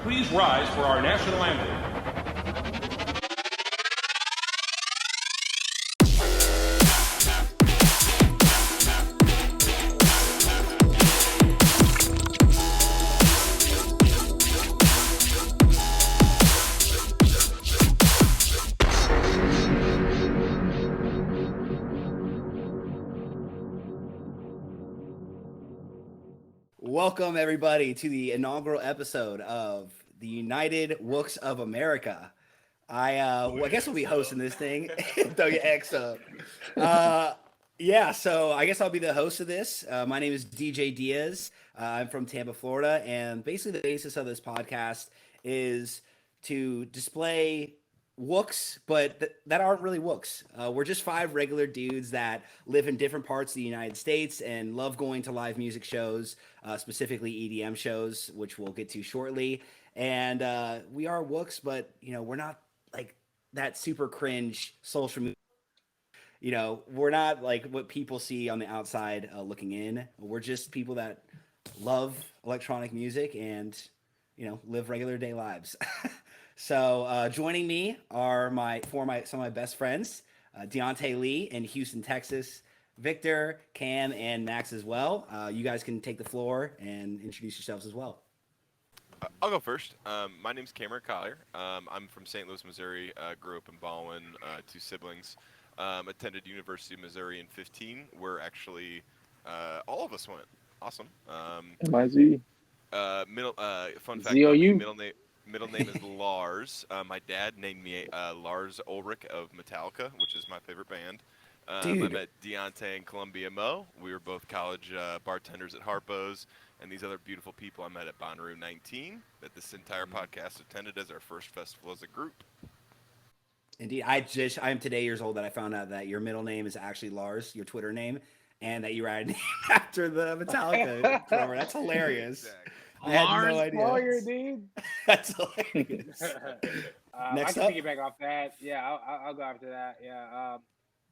Please rise for our national anthem. Welcome, everybody, to the inaugural episode of the United Wooks of America. I guess we'll be hosting this thing. WXO. So I guess I'll be the host of this. My name is DJ Diaz. I'm from Tampa, Florida, and basically the basis of this podcast is to display Wooks, but that aren't really Wooks. We're just five regular dudes that live in different parts of the United States and love going to live music shows, specifically EDM shows, which we'll get to shortly. And we are Wooks, but we're not like that super cringe social media. We're not like what people see on the outside looking in. We're just people that love electronic music and live regular day lives. So joining me are some of my best friends, Deontay Lee in Houston, Texas, Victor, Cam, and Max as well. You guys can take the floor and introduce yourselves as well. I'll go first. My name's Cameron Collier. I'm from St. Louis, Missouri. Grew up in Baldwin, two siblings. Attended University of Missouri in 15, where actually all of us went. Awesome. MIZ. Fun fact, ZOU. middle name is Lars. My dad named me Lars Ulrich of Metallica, which is my favorite band. I met Deontay and Columbia Mo. We were both college bartenders at Harpo's, and these other beautiful people I met at Bonnaroo 19 that this entire podcast attended as our first festival as a group. Indeed, I'm today years old that I found out that your middle name is actually Lars, your Twitter name, and that you were named after the Metallica drummer. That's hilarious. Exactly. I had no idea. Collier, dude. That's hilarious. Next I up, can piggyback off that. Yeah, I'll go after that. Yeah,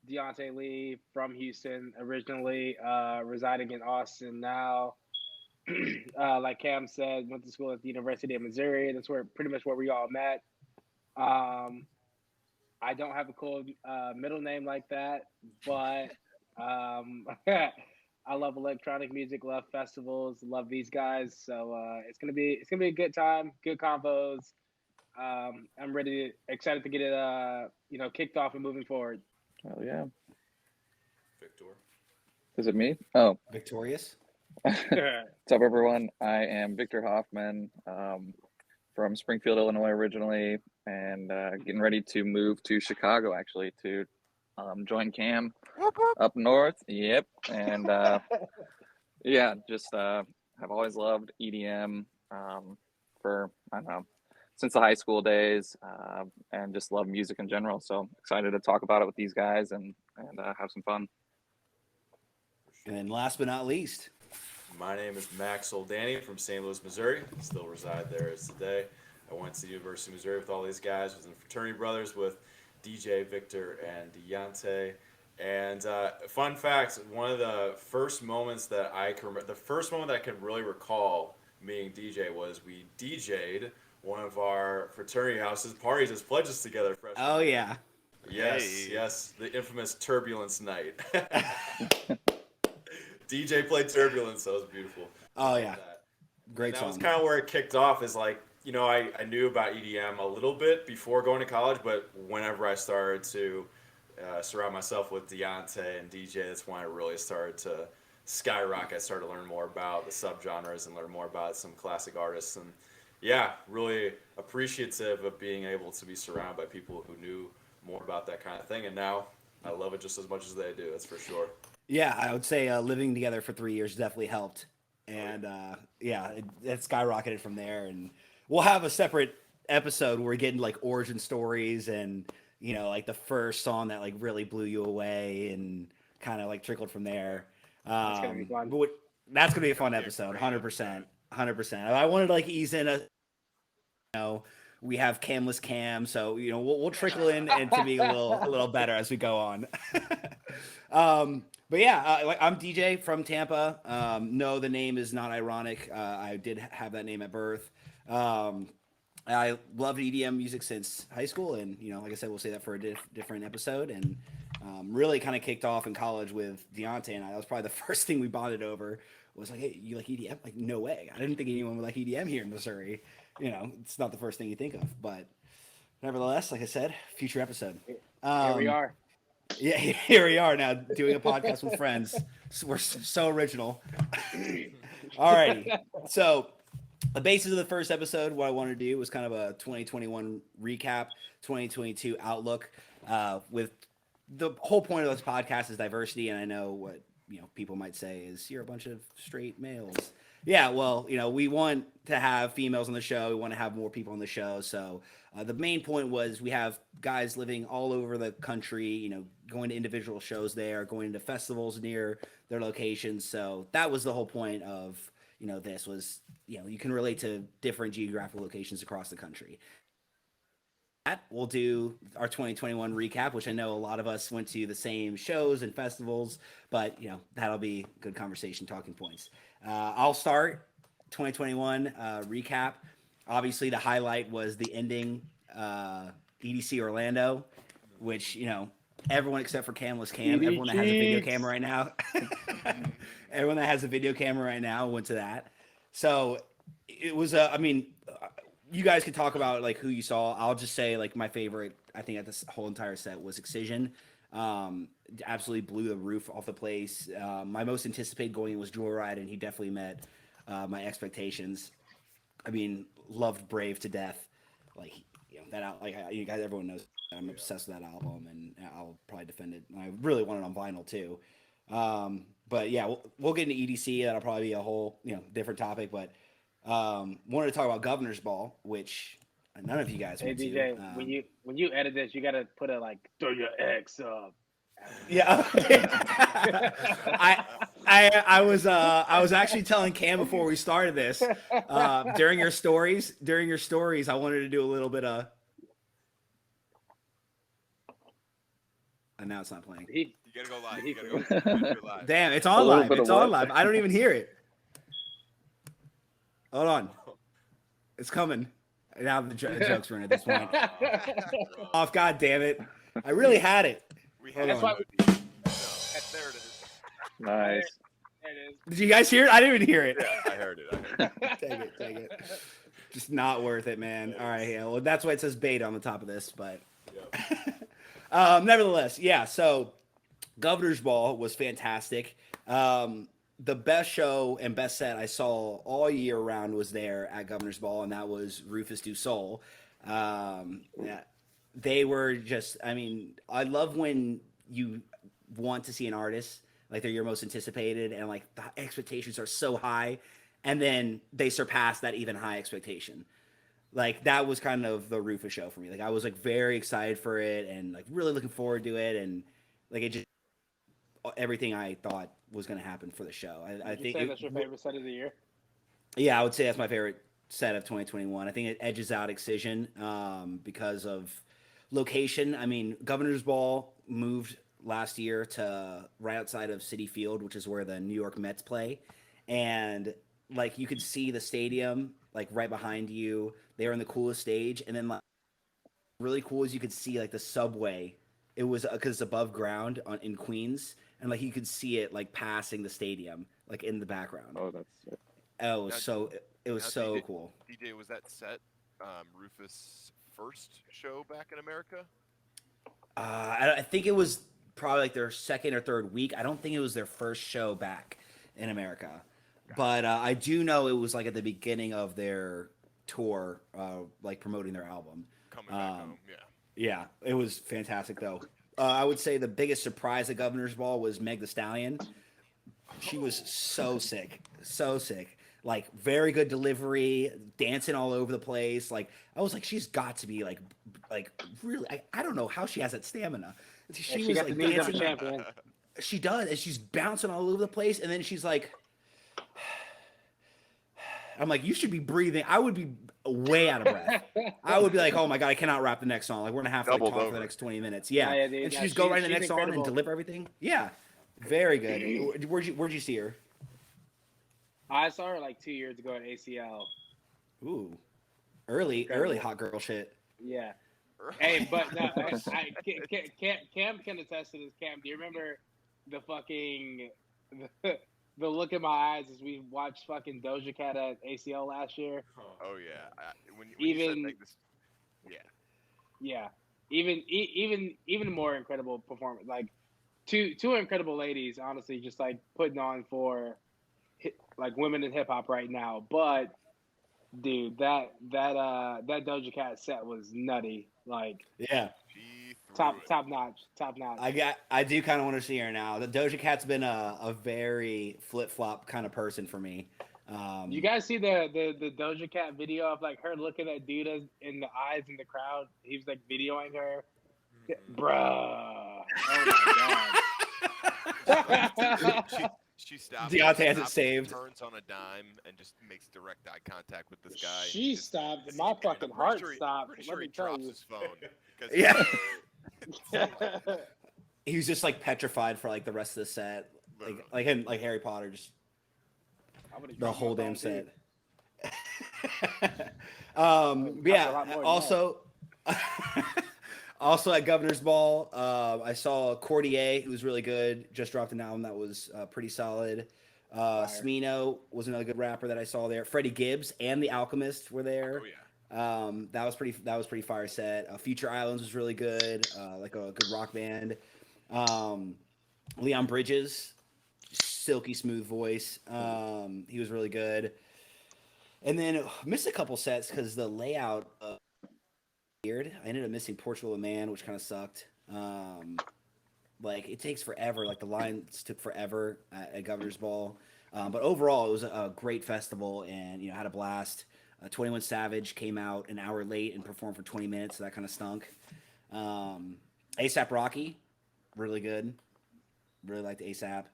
Deontay Lee from Houston originally, residing in Austin now. Like Cam said, went to school at the University of Missouri. That's pretty much where we all met. I don't have a cool middle name like that, but I love electronic music, love festivals, love these guys. So it's gonna be a good time, good combos. I'm excited to get it kicked off and moving forward. Oh yeah. Victor. Is it me? Oh. Victorious. What's up, everyone? I am Victor Hoffman, from Springfield, Illinois originally, and getting ready to move to Chicago actually to join Cam up north. Yep. And just have always loved EDM for, I don't know, since the high school days, and just love music in general. So excited to talk about it with these guys and have some fun. And then last but not least, my name is Max Oldani from St. Louis, Missouri. I still reside there as today. I went to the University of Missouri with all these guys, was in fraternity brothers with DJ, Victor, and Deontay. And fun fact, one of the first moments that I can remember, the first moment that I can really recall being DJ was we DJ'd one of our fraternity houses parties as pledges together. Oh yeah. Yes, the infamous Turbulence night. DJ played Turbulence, so it was beautiful. Oh yeah, great that song. was kind of where it kicked off. Is like, I knew about EDM a little bit before going to college, but whenever I started to surround myself with Deontay and DJ, that's when I really started to skyrocket. I started to learn more about the subgenres and learn more about some classic artists, and yeah, really appreciative of being able to be surrounded by people who knew more about that kind of thing, and now I love it just as much as they do. That's for sure. Yeah, I would say living together for 3 years definitely helped, and it skyrocketed from there. And we'll have a separate episode where we're getting like origin stories and like the first song that like really blew you away and kind of like trickled from there. That's gonna be fun. That's gonna be a fun episode, 100%. I wanted to like ease in we have camless Cam, so we'll trickle in and to be a little better as we go on. But yeah, I'm DJ from Tampa. No, the name is not ironic. I did have that name at birth. I loved EDM music since high school, and like I said, we'll say that for a different episode. And really kind of kicked off in college with Deontay and I. That was probably the first thing we bonded over. Was like, hey, you like EDM? Like, no way. I didn't think anyone would like EDM here in Missouri. It's not the first thing you think of, but nevertheless, like I said, future episode. Here we are. Yeah, here we are now doing a podcast with friends. We're so original. Alrighty. So the basis of the first episode, what I wanted to do was kind of a 2021 recap, 2022 outlook. With the whole point of this podcast is diversity, and I know what people might say is you're a bunch of straight males. Yeah, well, we want to have females on the show. We want to have more people on the show. So the main point was we have guys living all over the country, going to individual shows there, going to festivals near their locations. So that was the whole point of, this was, you can relate to different geographical locations across the country. We'll do our 2021 recap, which I know a lot of us went to the same shows and festivals, but that'll be good conversation, talking points. I'll start 2021 recap. Obviously, the highlight was the ending EDC Orlando, which everyone except for Camless Cam, everyone that has a video camera right now, everyone that has a video camera right now went to that. So it was you guys could talk about like who you saw. I'll just say like my favorite, I think at this whole entire set was Excision. Absolutely blew the roof off the place. My most anticipated going was Joyride, and he definitely met my expectations. Loved Brave to death. Like that out. Like you guys, everyone knows I'm obsessed with that album, and I'll probably defend it. And I really want it on vinyl too. But yeah, we'll get into EDC. That'll probably be a whole different topic, but. Wanted to talk about Governor's Ball, which none of you guys went DJ, to. when you edit this, you gotta put it like throw your X up. Yeah, I was actually telling Cam before we started this. During your stories, I wanted to do a little bit of. And now it's not playing. You gotta go live. You gotta go live. Damn, it's on live. It's on live. I don't even hear it. Hold on. It's coming. Now the joke's ruined at this point. Oh, God damn it. I really had it. That's why there it is. Nice. There it is. Did you guys hear it? I didn't even hear it. Yeah, I heard it. Take it. Just not worth it, man. All right, yeah. Well, that's why it says beta on the top of this, but nevertheless, yeah. So Governor's Ball was fantastic. The best show and best set I saw all year round was there at Governor's Ball, and that was Rufus Du Sol. Yeah, they were just, I love when you want to see an artist, like they're your most anticipated, and like the expectations are so high, and then they surpass that even high expectation. Like that was kind of the Rufus show for me. Like I was like very excited for it and like really looking forward to it, and like it just everything I thought was going to happen for the show. I think that's your favorite set of the year. Yeah, I would say that's my favorite set of 2021. I think it edges out Excision because of location. Governor's Ball moved last year to right outside of Citi Field, which is where the New York Mets play, and like you could see the stadium like right behind you. They were in the coolest stage, and then like really cool is you could see like the subway. It was because it's above ground in Queens, and like you could see it like passing the stadium like in the background. Oh, that's sick. Oh, it was so cool. DJ, was that set Rufus' first show back in America? I think it was probably like their second or third week. I don't think it was their first show back in America, but I do know it was like at the beginning of their tour, like promoting their album. Coming back home, yeah. Yeah, it was fantastic though. I would say the biggest surprise at Governor's Ball was Meg Thee Stallion. She was so sick. Like very good delivery, dancing all over the place. Like I was like, she's got to be like really. I don't know how she has that stamina. She was like dancing. She does, and she's bouncing all over the place. And then she's like, I'm like, you should be breathing. I would be way out of breath. I would be like, oh my God, I cannot rap the next song. Like we're gonna have to like, talk for the next 20 minutes. Yeah, dude, and she just go right to the next song and deliver everything. Yeah, very good. Where'd you see her? I saw her like 2 years ago at ACL. Ooh. early hot girl shit. Yeah. Hey, but no, Cam can attest to this. Cam, do you remember the fucking the look in my eyes as we watched fucking Doja Cat at ACL last year? Oh yeah. When Even you said like this, yeah, even more incredible performance. Like two incredible ladies, honestly, just like putting on for like women in hip hop right now. But dude, that Doja Cat set was nutty. Like Yeah. top notch. I do kind of want to see her now. The Doja Cat's been a very flip flop kind of person for me. You guys see the Doja Cat video of like her looking at dude in the eyes in the crowd? He was like videoing her, bruh. Oh my god. She stops. Deontay has it saved. Turns on a dime and just makes direct eye contact with this guy. She stopped. My fucking heart stopped. Pretty sure he tell drops you. his phone. Yeah. He was just like petrified for like the rest of the set, like Harry Potter, just the whole damn set. Yeah. Also at Governor's Ball, I saw Collier, who was really good. Just dropped an album that was pretty solid. Smino was another good rapper that I saw there. Freddie Gibbs and The Alchemist were there. Oh yeah. That was pretty fire set. Future Islands was really good, like a good rock band. Leon Bridges, silky smooth voice. He was really good. And then missed a couple sets because the layout weird. I ended up missing Portugal the Man, which kind of sucked. Like it takes forever. Like the lines took forever at Governor's Ball. But overall, it was a great festival, and had a blast. 21 Savage came out an hour late and performed for 20 minutes, so that kind of stunk. ASAP Rocky, really good. Really liked ASAP.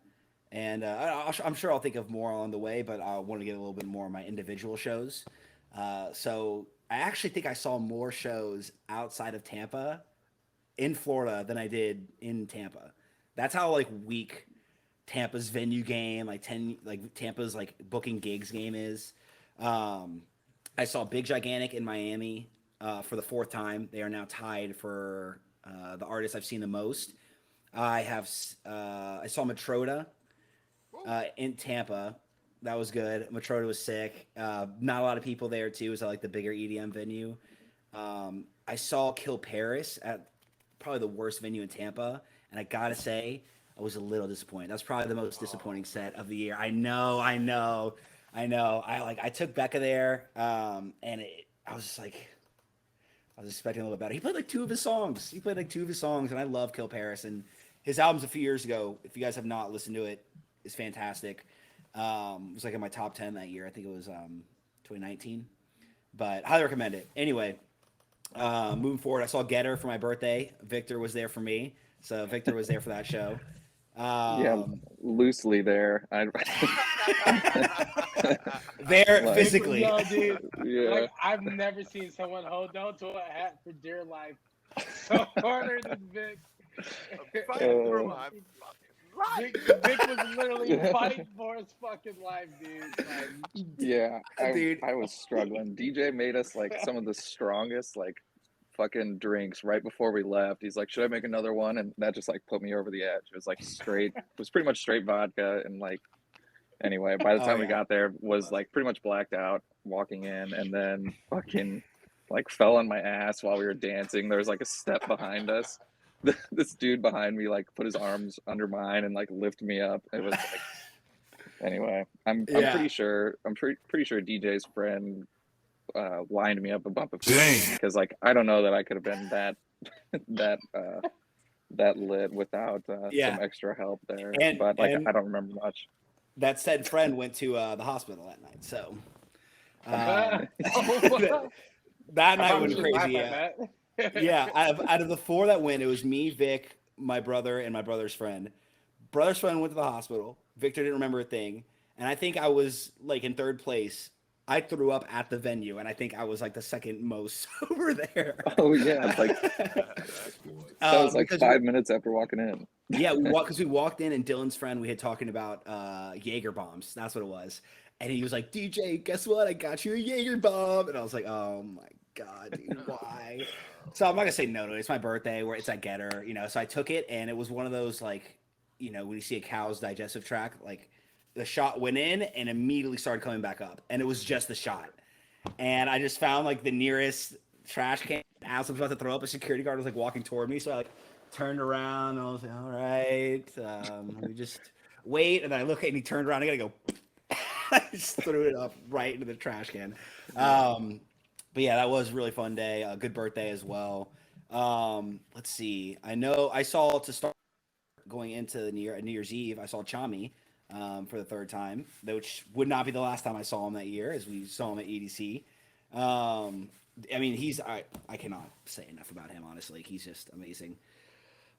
And I'm sure I'll think of more along the way, but I want to get a little bit more of my individual shows. So I actually think I saw more shows outside of Tampa in Florida than I did in Tampa. That's how like weak Tampa's venue game, Tampa's like booking gigs game is. I saw Big Gigantic in Miami for the fourth time. They are now tied for the artist I've seen the most. I saw Matroda in Tampa. That was good. Matroda was sick. Not a lot of people there too. It was like the bigger EDM venue. I saw Kill Paris at probably the worst venue in Tampa, and I gotta say, I was a little disappointed. That's probably the most disappointing set of the year. I know. I took Becca there, and I was just like, I was expecting a little better. He played like two of his songs, and I love Kill Paris, and his albums a few years ago, if you guys have not listened to it, is fantastic. It was like in my top 10 that year. I think it was 2019, but highly recommend it. Anyway, moving forward, I saw Getter for my birthday. Victor was there for me, so Victor was there for that show. Yeah, loosely there. There physically. No, dude. Yeah. Like, I've never seen someone hold on to a hat for dear life so harder than Vic. Fighting for my fucking life. Vic was literally fighting for his fucking life, dude. Like, Yeah, Dude. I was struggling. DJ made us like some of the strongest like fucking drinks right before we left. He's like, should I make another one? And that just like put me over the edge. It was like it was pretty much straight vodka. And like, anyway, by the time we got there, was like pretty much blacked out walking in, and then fucking like fell on my ass while we were dancing. There was like a step behind us. This dude behind me like put his arms under mine and like lift me up. It was like, anyway, I'm pretty sure DJ's friend lined me up a bump of because like I don't know that I could have been that lit without some extra help there. But like I don't remember much. That said friend went to the hospital that night, so that night went crazy. Yeah, out of the four that went, it was me, Vic, my brother, and my brother's friend. Brother's friend went to the hospital. Victor didn't remember a thing, and I think I was like in third place. I threw up at the venue, and I think I was like the second most sober there. Oh yeah, it's like that was like 5 minutes after walking in. Yeah, we walked in, and Dylan's friend, we had talking about Jaeger bombs. That's what it was. And he was like, DJ, guess what? I got you a Jaeger bomb. And I was like, oh my God, dude, why? So I'm not gonna say no to it. It's my birthday, where it's at Getter, So I took it, and it was one of those like, when you see a cow's digestive tract, like the shot went in and immediately started coming back up, and it was just the shot. And I just found like the nearest trash can. As I was about to throw up, a security guard was like walking toward me, so I like turned around and I was like, all right, let me just wait. And then I look at, and he turned around. I gotta go. I just threw it up right into the trash can. But yeah, that was a really fun day. A good birthday as well. Let's see. I know I saw to start going into New Year's Eve. I saw Chami for the third time, which would not be the last time I saw him that year, as we saw him at EDC. I mean, I cannot say enough about him, honestly. He's just amazing.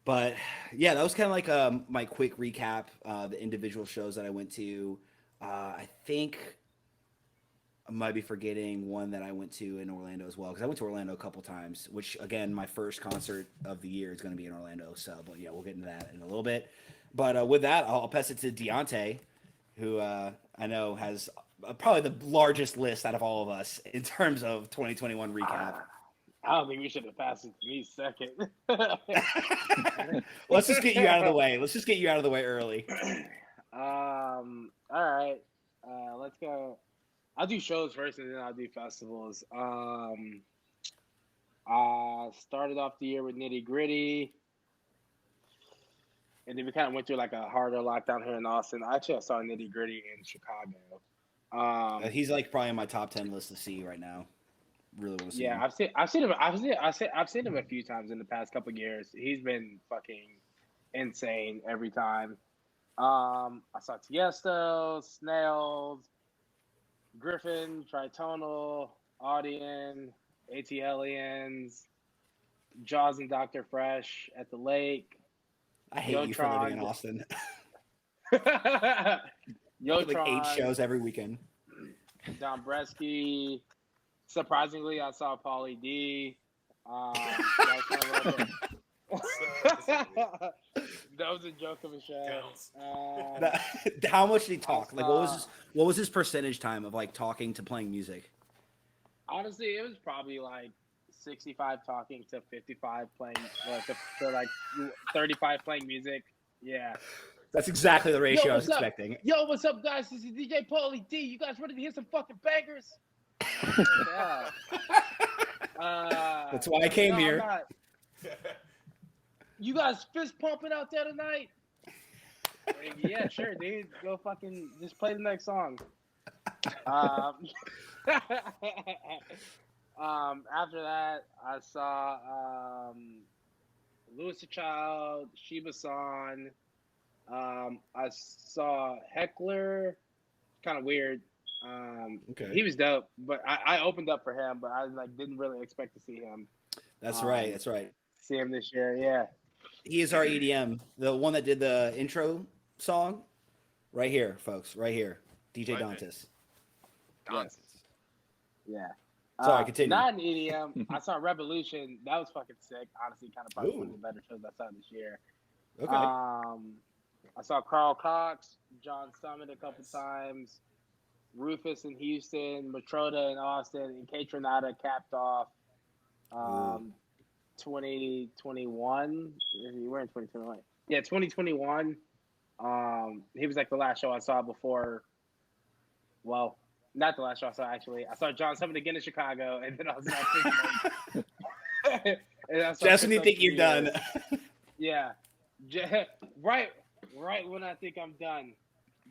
But yeah, that was kind of like my quick recap. The individual shows that I went to. I think I might be forgetting one that I went to in Orlando as well, because I went to Orlando a couple times, which, again, my first concert of the year is going to be in Orlando. So, but yeah, we'll get into that in a little bit. But with that, I'll pass it to Deontay, who I know has probably the largest list out of all of us in terms of 2021 recap. I don't think we should have passed it to me second. Let's just get you out of the way. Let's just get you out of the way early. All right. Let's go. I'll do shows first, and then I'll do festivals. I started off the year with Nitty Gritty, and then we kind of went through like a harder lockdown here in Austin. Actually, I saw Nitty Gritty in Chicago. He's like probably in my top 10 list to see right now. Really want to see him. I've seen him a few times in the past couple of years. He's been fucking insane every time. I saw Tiesto, Snails, Griffin, Tritonal, Audion, AT-Aliens, Jaws and Dr. Fresh at the Lake. I hate you for living in Austin. Yotron, like 8 shows every weekend. Don Bresky. Surprisingly, I saw Pauly D. That was a joke of a show. How much did he talk? Like, what was his percentage time of like talking to playing music? Honestly, it was probably like 65 talking to 55 playing, to like 35 playing music. Yeah, that's exactly the ratio I was expecting. Yo, what's up, guys? This is DJ Pauly D. You guys ready to hear some fucking bangers? Yeah. That's why I came here. You guys fist pumping out there tonight? Yeah, sure, dude. Go fucking just play the next song. After that, I saw Louis the Child, Sheba San. I saw Heckler. Kind of weird. Okay. He was dope, but I opened up for him, but I like didn't really expect to see him. That's right. That's right. See him this year, yeah. He is our EDM, the one that did the intro song. Right here, folks. Right here, DJ Dantas. Yes. Yeah. Sorry, continue. Not an EDM. I saw Revolution. That was fucking sick. Honestly, kind of probably one of the better shows I saw this year. Okay. I saw Carl Cox, John Summit a couple times, Rufus in Houston, Matroda in Austin, and Kate Renata capped off 2021. We're in 2021. Yeah, 2021. He was like the last show I saw before. Well, not the last show I saw, actually. I saw John Summit again in Chicago, and then I was not thinking. Just when you think you're done. Yeah. Right when I think I'm done,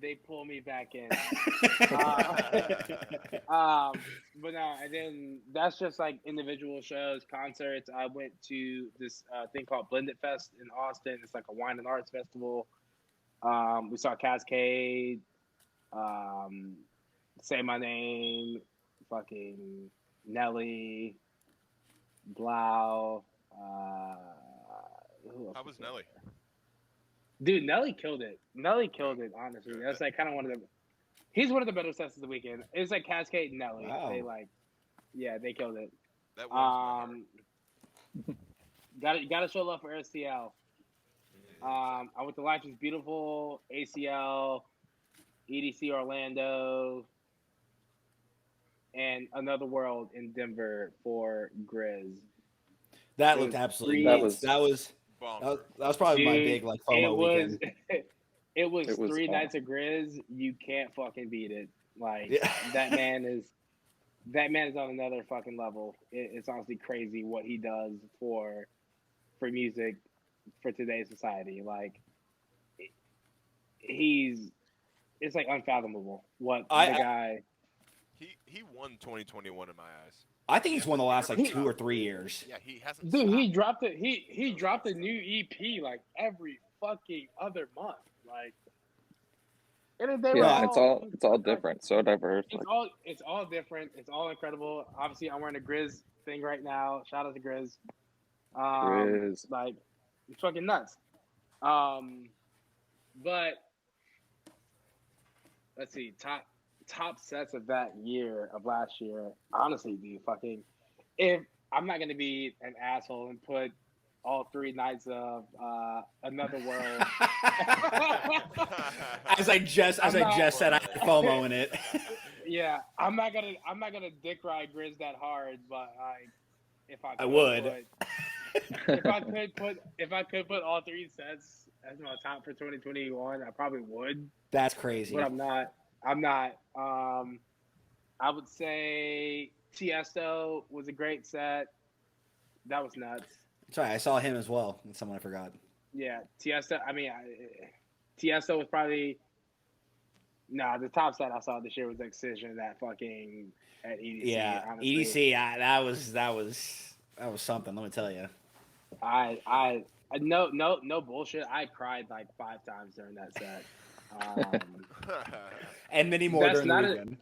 they pull me back in. But no, and then that's just like individual shows, concerts. I went to this thing called Blended Fest in Austin. It's like a wine and arts festival. We saw Cascade, Say My Name, fucking Nelly, Blau. How was Nelly? Dude, Nelly killed it. Honestly. That's like kind of one of the. He's one of the better sets of the weekend. It's like Cascade and Nelly. Wow. They killed it. That was got to show love for STL. I went to Life is Beautiful, ACL, EDC Orlando, and Another World in Denver for Grizz. That It looked was absolutely three- nuts. That was Bonker. probably my Dude, big like it FOMO was weekend. it was It was 3 awesome. nights of Grizz. You can't fucking beat it. Like Yeah. that man is on another fucking level. It's honestly crazy what he does for music for today's society. Like it's like unfathomable what the guy. He won 2021 in my eyes. I think he's won the last like 2 or 3 years. Yeah, he hasn't. Dude, stopped. he dropped it. He dropped a new EP like every fucking other month. Like, and they were Yeah, all, it's all different, so diverse. It's all different. It's all incredible. Obviously, I'm wearing a Grizz thing right now. Shout out to Grizz. Grizz. Like, it's fucking nuts. But let's see, top sets of that year of last year. Honestly, dude, fucking, if I'm not gonna be an asshole and put all 3 nights of Another World. As I just said, I had FOMO in it. Yeah, I'm not gonna dick ride Grizz that hard, but I would. If I could put all 3 sets as my top for 2021, I probably would. That's crazy. But I'm not. I would say Tiesto was a great set. That was nuts. Sorry, I saw him as well. That's someone I forgot. Yeah, Tiesto. I mean, Tiesto was probably the top set I saw this year was Excision at fucking at EDC. Yeah, honestly. EDC. That was something. Let me tell you. I no bullshit. I cried like 5 times during that set. And many more during the weekend.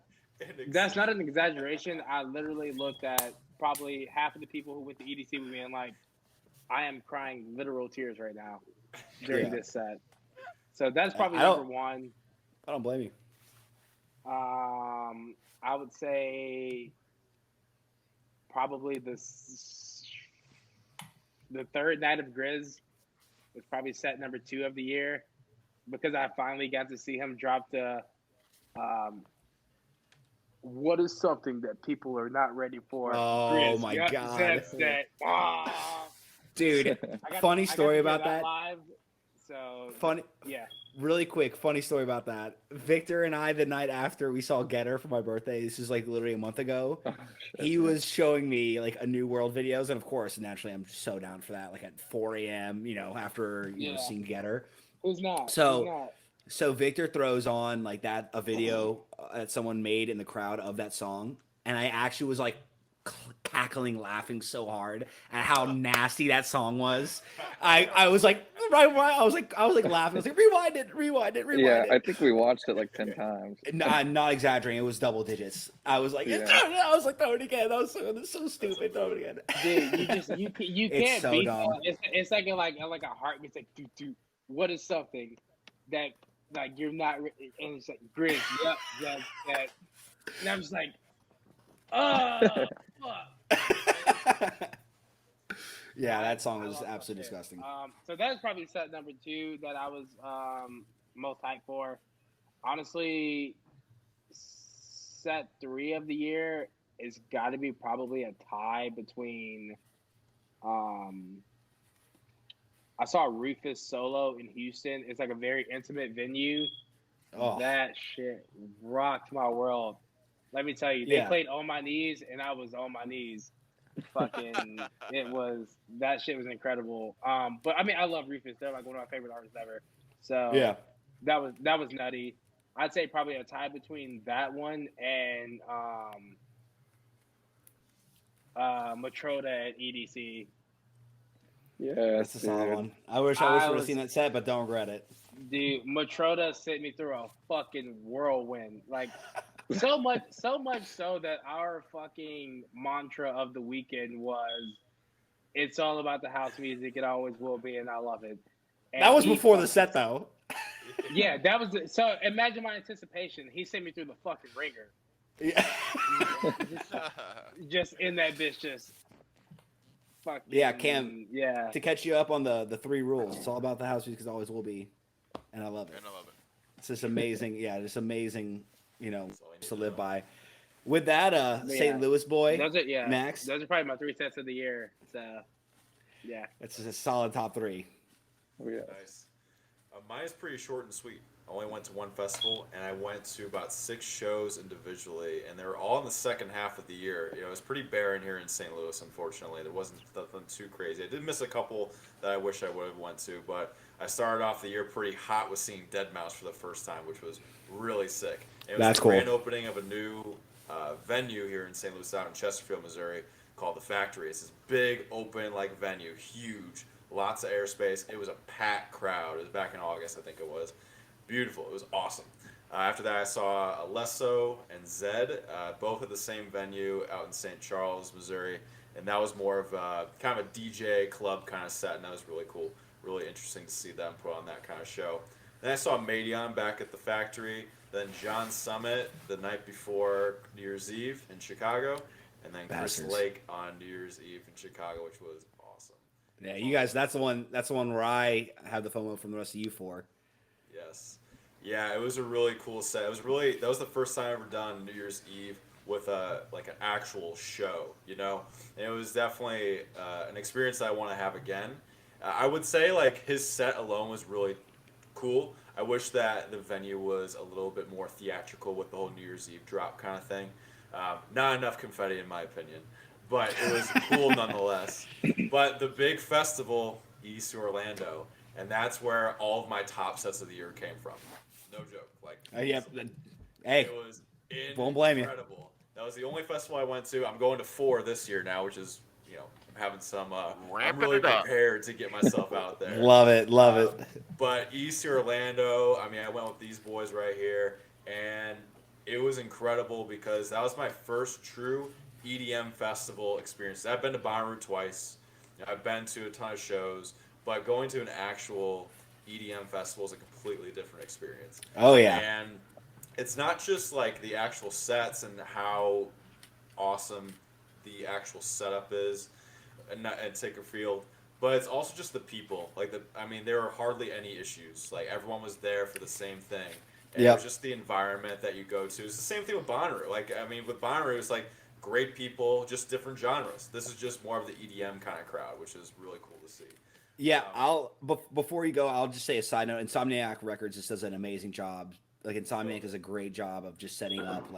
That's not an exaggeration. I literally looked at probably half of the people who went to EDC with me and like, I am crying literal tears right now during this set. So that's probably number 1. I don't blame you. I would say probably the third night of Grizz was probably set number 2 of the year because I finally got to see him drop the what is something that people are not ready for? Oh Grizz. my Yep, God. that. Dude, funny story about that. Live, so Funny. Yeah. Really quick, funny story about that. Victor and I, the night after we saw Get Her for my birthday, this is like literally a month ago, he was showing me like a New World videos. And of course, naturally, I'm so down for that. Like at 4 a.m., after, seeing Get Her. Who's not? So Victor throws on like a video that someone made in the crowd of that song. And I actually was like cackling, laughing so hard at how nasty that song was. I was like, I was like laughing. I was like, rewind it. Yeah, I think we watched it like 10 times. No, I'm not exaggerating. It was double digits. I was like, I was like, throw it again. That was so stupid. Throw it again. Dude, you can't so beat dumb. that. It's like a heart. It's like do. What is something that like you're not? And it's like Grizz. Yep. And I'm just like, fuck. Yeah, that song was absolutely disgusting. So that's probably set number 2 that I was most hyped for. Honestly, set 3 of the year is got to be probably a tie between. I saw Rufus solo in Houston. It's like a very intimate venue. Oh. That shit rocked my world. Let me tell you, they played On My Knees, and I was on my knees. Fucking, that shit was incredible. But I mean, I love Rufus. They're like one of my favorite artists ever. So yeah, that was nutty. I'd say probably a tie between that one and Matroda at EDC. Yeah, that's a solid one. I wish I would have seen that set, but don't regret it. Dude, Matroda sent me through a fucking whirlwind. Like, so much so that our fucking mantra of the weekend was, "It's all about the house music. It always will be, and I love it." And that was before the set, though. Yeah, that was it. So imagine my anticipation. He sent me through the fucking ringer. Yeah. just in that bitch, just fucking. Yeah, Cam. Yeah. To catch you up on the 3 rules, it's all about the house music. It always will be, and I love it. It's just amazing. Yeah, just amazing. To live by. With that, But St. Louis boy, those are Max. Those are probably my 3 sets of the year. So, yeah. That's a solid top 3. Oh, yeah. Nice. Mine is pretty short and sweet. I only went to one festival, and I went to about 6 shows individually, and they were all in the second half of the year. It was pretty barren here in St. Louis, unfortunately. There wasn't nothing too crazy. I did miss a couple that I wish I would have went to, but I started off the year pretty hot with seeing Deadmau5 for the first time, which was really sick. It was That's the cool. grand opening of a new venue here in St. Louis, out in Chesterfield, Missouri, called The Factory. It's this big, open, venue, huge, lots of airspace. It was a packed crowd. It was back in August, I think it was. Beautiful. It was awesome. After that, I saw Alesso and Zed, both at the same venue out in St. Charles, Missouri, and that was more of a kind of a DJ club kind of set, and that was really cool. Really interesting to see them put on that kind of show. Then I saw Madion back at the Factory, then John Summit the night before New Year's Eve in Chicago, and then Bastards. Chris Lake on New Year's Eve in Chicago, which was awesome. Yeah, you guys. That's the one where I have the FOMO from the rest of you 4. Yes. Yeah, it was a really cool set. That was the first time I've ever done New Year's Eve with an actual show, And it was definitely an experience that I want to have again. I would say his set alone was really cool. I wish that the venue was a little bit more theatrical with the whole New Year's Eve drop kind of thing. Not enough confetti in my opinion, but it was cool nonetheless. But the big festival, East Orlando, and that's where all of my top sets of the year came from. No joke. Hey, it was won't blame you. incredible. That was the only festival I went to. I'm going to 4 this year now, which is, I'm having some. I'm really prepared to get myself out there. Love it. But East Orlando, I went with these boys right here, and it was incredible because that was my first true EDM festival experience. I've been to Bonnaroo twice. I've been to a ton of shows. But going to an actual EDM festival is a completely different experience. Oh, yeah. And it's not just the actual sets and how awesome the actual setup is and Taker Field, but it's also just the people. There were hardly any issues. Everyone was there for the same thing. And it was just the environment that you go to. It's the same thing with Bonnaroo. With Bonnaroo, it's great people, just different genres. This is just more of the EDM kind of crowd, which is really cool to see. Yeah, before you go, I'll just say a side note. Insomniac Records just does an amazing job. Insomniac does a great job of just setting up.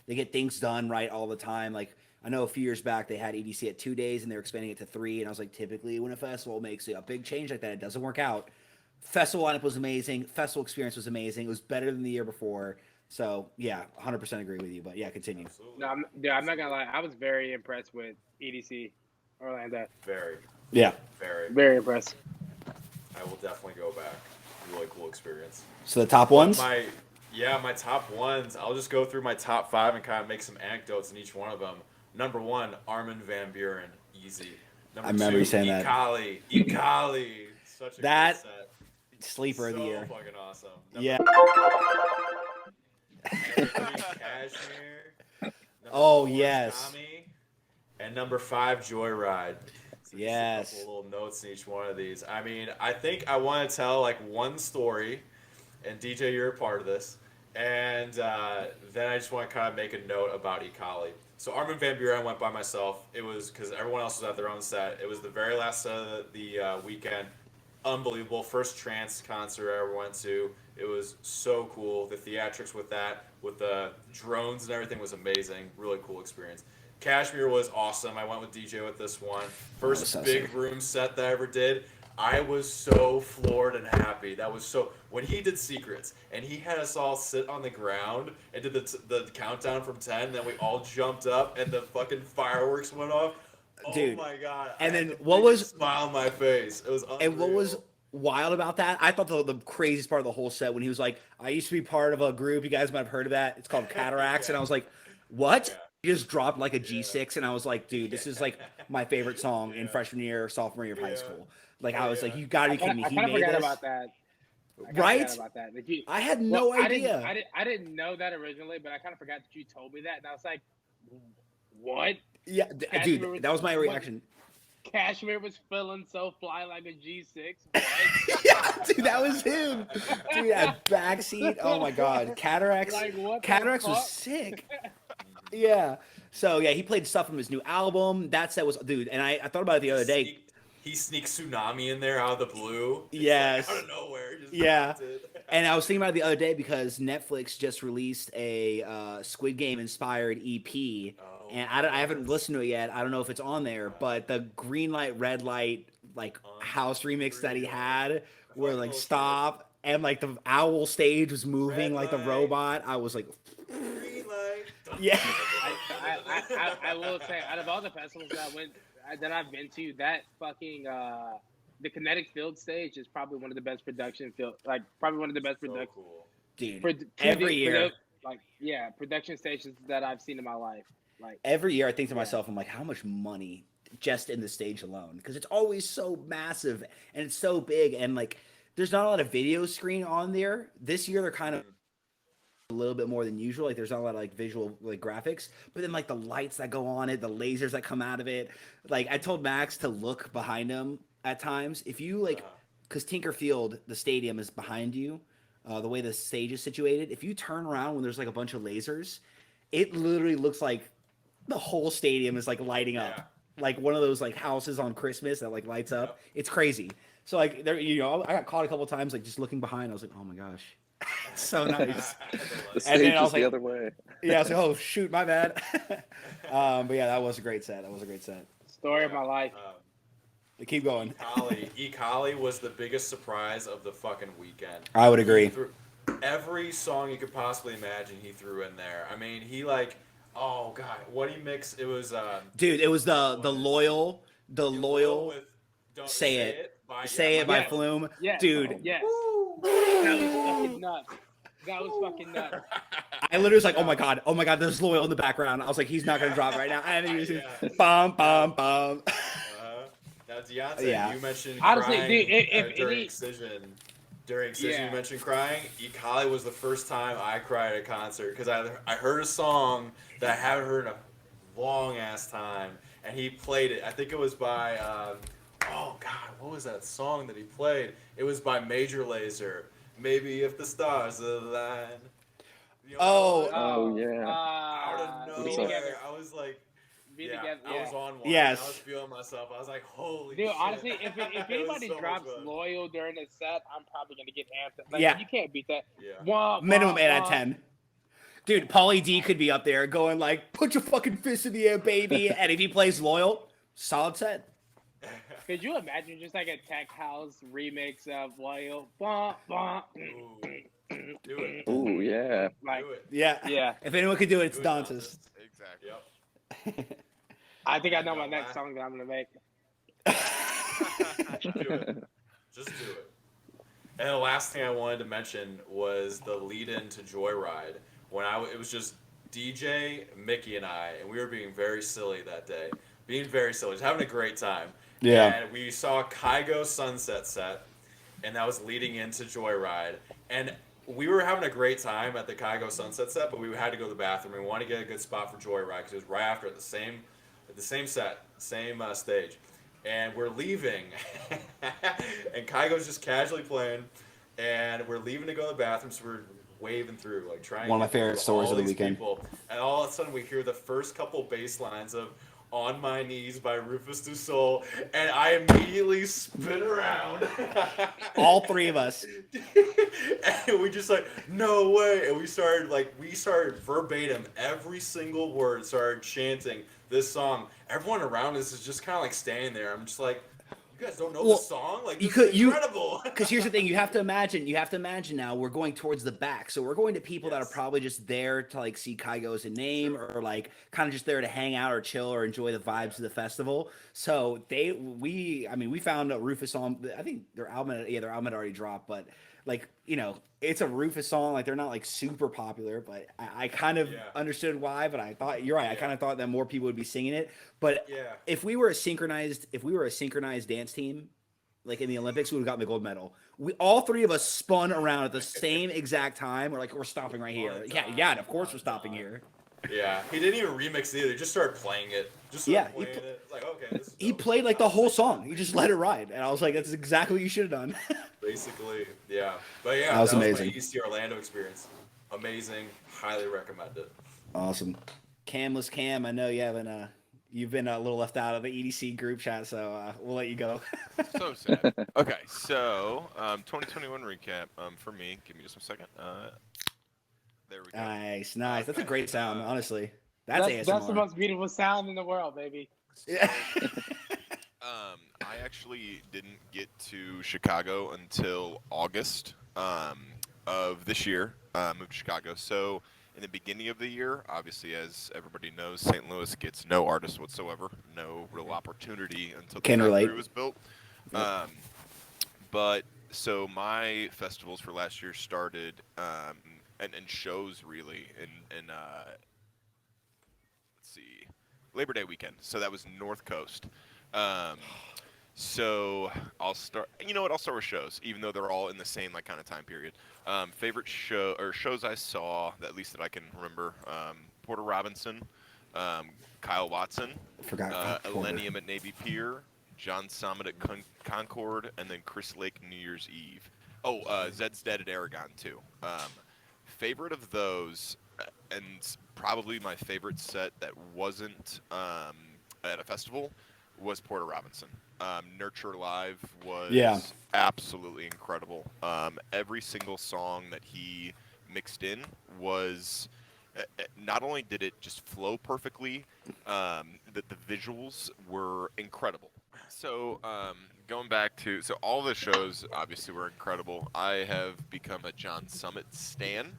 They get things done right all the time. I know a few years back they had EDC at 2 days and they're expanding it to 3. And I was typically when a festival makes a big change like that, it doesn't work out. Festival lineup was amazing. Festival experience was amazing. It was better than the year before. So yeah, 100% agree with you. But yeah, continue. Absolutely. No, I'm not gonna lie. I was very impressed with EDC Orlando. Very. Yeah. Very impressed. I will definitely go back. Really cool experience. So the top ones? My top ones, I'll just go through my top 5 and kind of make some anecdotes in each one of them. Number 1, Armin Van Buren, easy. Number I remember 2, you saying that. Ikali. Such a That good set. sleeper of the year. So fucking awesome. Yeah. Number 3, Cashmere. Number 4, yes. Tommy. And number 5, Joyride. So Yes. just a couple little notes in each one of these. I think I want to tell one story, and DJ, you're a part of this, and then I just want to kind of make a note about Ikali. So Armin Van Buren went by myself. It was because everyone else was at their own set. It was the very last set of the weekend. Unbelievable. First trance concert I ever went to. It was so cool. The theatrics with that, with the drones and everything was amazing. Really cool experience. Kashmir was awesome. I went with DJ with this one. First big room set that I ever did. I was so floored and happy. That was so... When he did Secrets, and he had us all sit on the ground and did the countdown from 10, and then we all jumped up, and the fucking fireworks went off. Dude. Oh my God. And I then had the what was... biggest smile on my face. It was unreal. And what was wild about that, I thought the craziest part of the whole set when he was like, I used to be part of a group, you guys might have heard of that. It's called Cataracts. Yeah. And I was like, what? Yeah. He just dropped a G6, and I was like, dude, this is my favorite song in freshman year, sophomore year of high school. I was like, you gotta be kidding me. I He kind of made forgot this. about that. Right? About that. I had no idea. I didn't know that originally, but I kind of forgot that you told me that, and I was like, what? Yeah, dude, that was my reaction. Kashmir was feeling so fly like a G6. Dude, that was him. Dude, that backseat. Oh my God, Cataracts. Cataracts was sick. Yeah. So yeah, he played stuff from his new album. That set was, dude. And I thought about it the other day. He sneaks Tsunami in there out of the blue. Yes. Like out of nowhere. Just yeah. And I was thinking about it the other day because Netflix just released a Squid Game inspired EP, and I haven't listened to it yet. I don't know if it's on there, but the green light, red light, like house remix that he had, where like stop and like the owl stage was moving like the robot. I was like, green light. yeah. I will say, out of all the festivals that I've been to, that fucking the Kinetic Field stage is probably one of the best production Cool. Dude, every year, production stations that I've seen in my life. Like every year, I think to myself, I'm like, how much money just in the stage alone? Because it's always so massive and it's so big, and like, there's not a lot of video screen on there. This year, they're kind of a little bit more than usual. Like, there's not a lot of like visual like graphics, but then like the lights that go on it, the lasers that come out of it. Like, I told Max to look behind him at times. If you like, because Tinker Field, the stadium is behind you, the way the stage is situated. If you turn around when there's like a bunch of lasers, it literally looks like the whole stadium is like lighting up, like one of those like houses on Christmas that like lights up. It's crazy. So like there, I got caught a couple of times like just looking behind. I was like, oh my gosh. It's so nice. The stage and then I was the like, other way. Yeah, I was like, oh shoot, my bad. But yeah, that was a great set. Story of my life. Keep going. Ekali was the biggest surprise of the fucking weekend. I would agree. Every song you could possibly imagine he threw in there. I mean, he like, oh god, what he mixed? It was dude, it was the loyal with Say It by Flume. Yeah. Dude. Yes. That was fucking nuts. I literally was like, oh my god, there's Loyal in the background. I was like, he's not gonna drop right now. And then he was bum. Now, Deontay, you mentioned honestly, crying dude, during Excision. During Excision, you mentioned crying. Ekali was the first time I cried at a concert because I heard a song that I haven't heard in a long ass time, and he played it. I think it was by oh god, what was that song that he played? It was by Major Lazer. Maybe if the stars align. Yeah. Out of nowhere, I was like. I was on one. Yes. I was feeling myself. I was like, holy dude, shit. honestly, if anybody drops Loyal during the set, I'm probably going to get amped. Like, yeah. You can't beat that. Yeah. Minimum 8 out of 10. Dude, Pauly D could be up there going like, put your fucking fist in the air, baby. And if he plays Loyal, solid set. Could you imagine just like a tech house remix of Loyal? Do it. Ooh, yeah. Like, do it. Yeah. If anyone could do it, it's Dante's. Exactly. Yep. I think I know my next song that I'm gonna make. Do it. Just do it. And the last thing I wanted to mention was the lead-in to Joyride. It was just DJ, Mickey, and I, and we were being very silly that day. Just having a great time. Yeah. And we saw Kygo Sunset Set, and that was leading into Joyride. And we were having a great time at the Kygo Sunset Set, but we had to go to the bathroom. We wanted to get a good spot for Joyride because it was right after at the same set, same stage. And we're leaving, and Kygo's just casually playing, and we're leaving to go to the bathroom, so we're waving through, like trying one to of my favorite stories of the weekend. People. And all of a sudden we hear the first couple bass lines of On My Knees by Rufus Du Sol, and I immediately spin around. All three of us. And we just like, no way. And we started verbatim, every single word, started chanting this song. Everyone around us is just kind of like standing there. I'm just like, you guys don't know the song? Like, this is incredible. Because here's the thing, you have to imagine now we're going towards the back. So we're going to people that are probably just there to like see Kygo as a name, or like kind of just there to hang out or chill or enjoy the vibes of the festival. So we found a Rufus song. I think their album had already dropped, but like, it's a Rufus song. Like, they're not like super popular, but I kind of understood why. But I thought you're right. I kind of thought that more people would be singing it. But if we were a synchronized dance team, like in the Olympics, we would have gotten the gold medal. All three of us spun around at the same exact time. We're like, we're stopping right here. Yeah. And of course we're stopping here. Yeah, he didn't even remix it either. He just started playing it. It's like, okay. He played like the whole song. He just let it ride, and I was like, that's exactly what you should have done. Basically, yeah. But yeah, that was amazing. My East Orlando experience. Amazing. Highly recommend it. Awesome. Camless Cam, I know you haven't you've been a little left out of the EDC group chat, so we'll let you go. So sad. Okay, so 2021 recap for me. Give me just a second. There we go. Nice. That's a Okay, great sound, honestly. That's ASMR. That's the most beautiful sound in the world, baby. Yeah. I actually didn't get to Chicago until August of this year. Moved to Chicago. So in the beginning of the year, obviously, as everybody knows, St. Louis gets no artists whatsoever, no real opportunity until the Can factory relate. was built. Yep. But so my festivals for last year started and shows really in let's see, Labor Day weekend. So that was North Coast. So I'll start. You know what? I'll start with shows, even though they're all in the same like kind of time period. Favorite shows I saw, at least that I can remember: Porter Robinson, Kyle Watson, Forgot Elenium at Navy Pier, John Summit at Concord, and then Chris Lake New Year's Eve. Oh, Zed's Dead at Aragon too. Favorite of those, and probably my favorite set that wasn't at a festival, was Porter Robinson. Nurture Live was absolutely incredible. Every single song that he mixed in was not only did it just flow perfectly, that the visuals were incredible. So going back to all the shows obviously were incredible. I have become a John Summit stan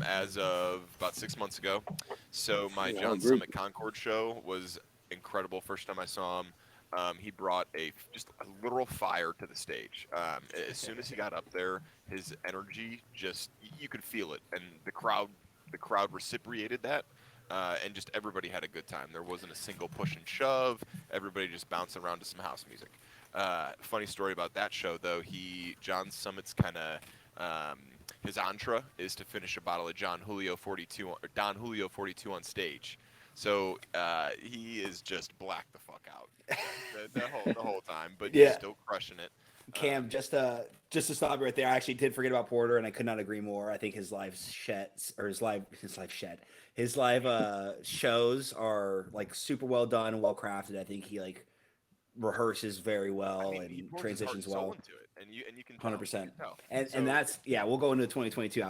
as of about 6 months ago. So my John Summit Concord show was incredible. First time I saw him. He brought just a literal fire to the stage. As soon as he got up there, his energy you could feel it, and the crowd reciprocated that, and just everybody had a good time. There wasn't a single push and shove. Everybody just bounced around to some house music. Funny story about that show though. John Summit's kind of his mantra is to finish a bottle of Don Julio 42 on stage. So he is just blacked the fuck out the whole time, but he's still crushing it. Cam, just to stop you right there, I actually did forget about Porter, and I could not agree more. I think his live shows are like super well done and well crafted. I think he like rehearses very well and transitions well into it, and you can 100%. And that's we'll go into 2022.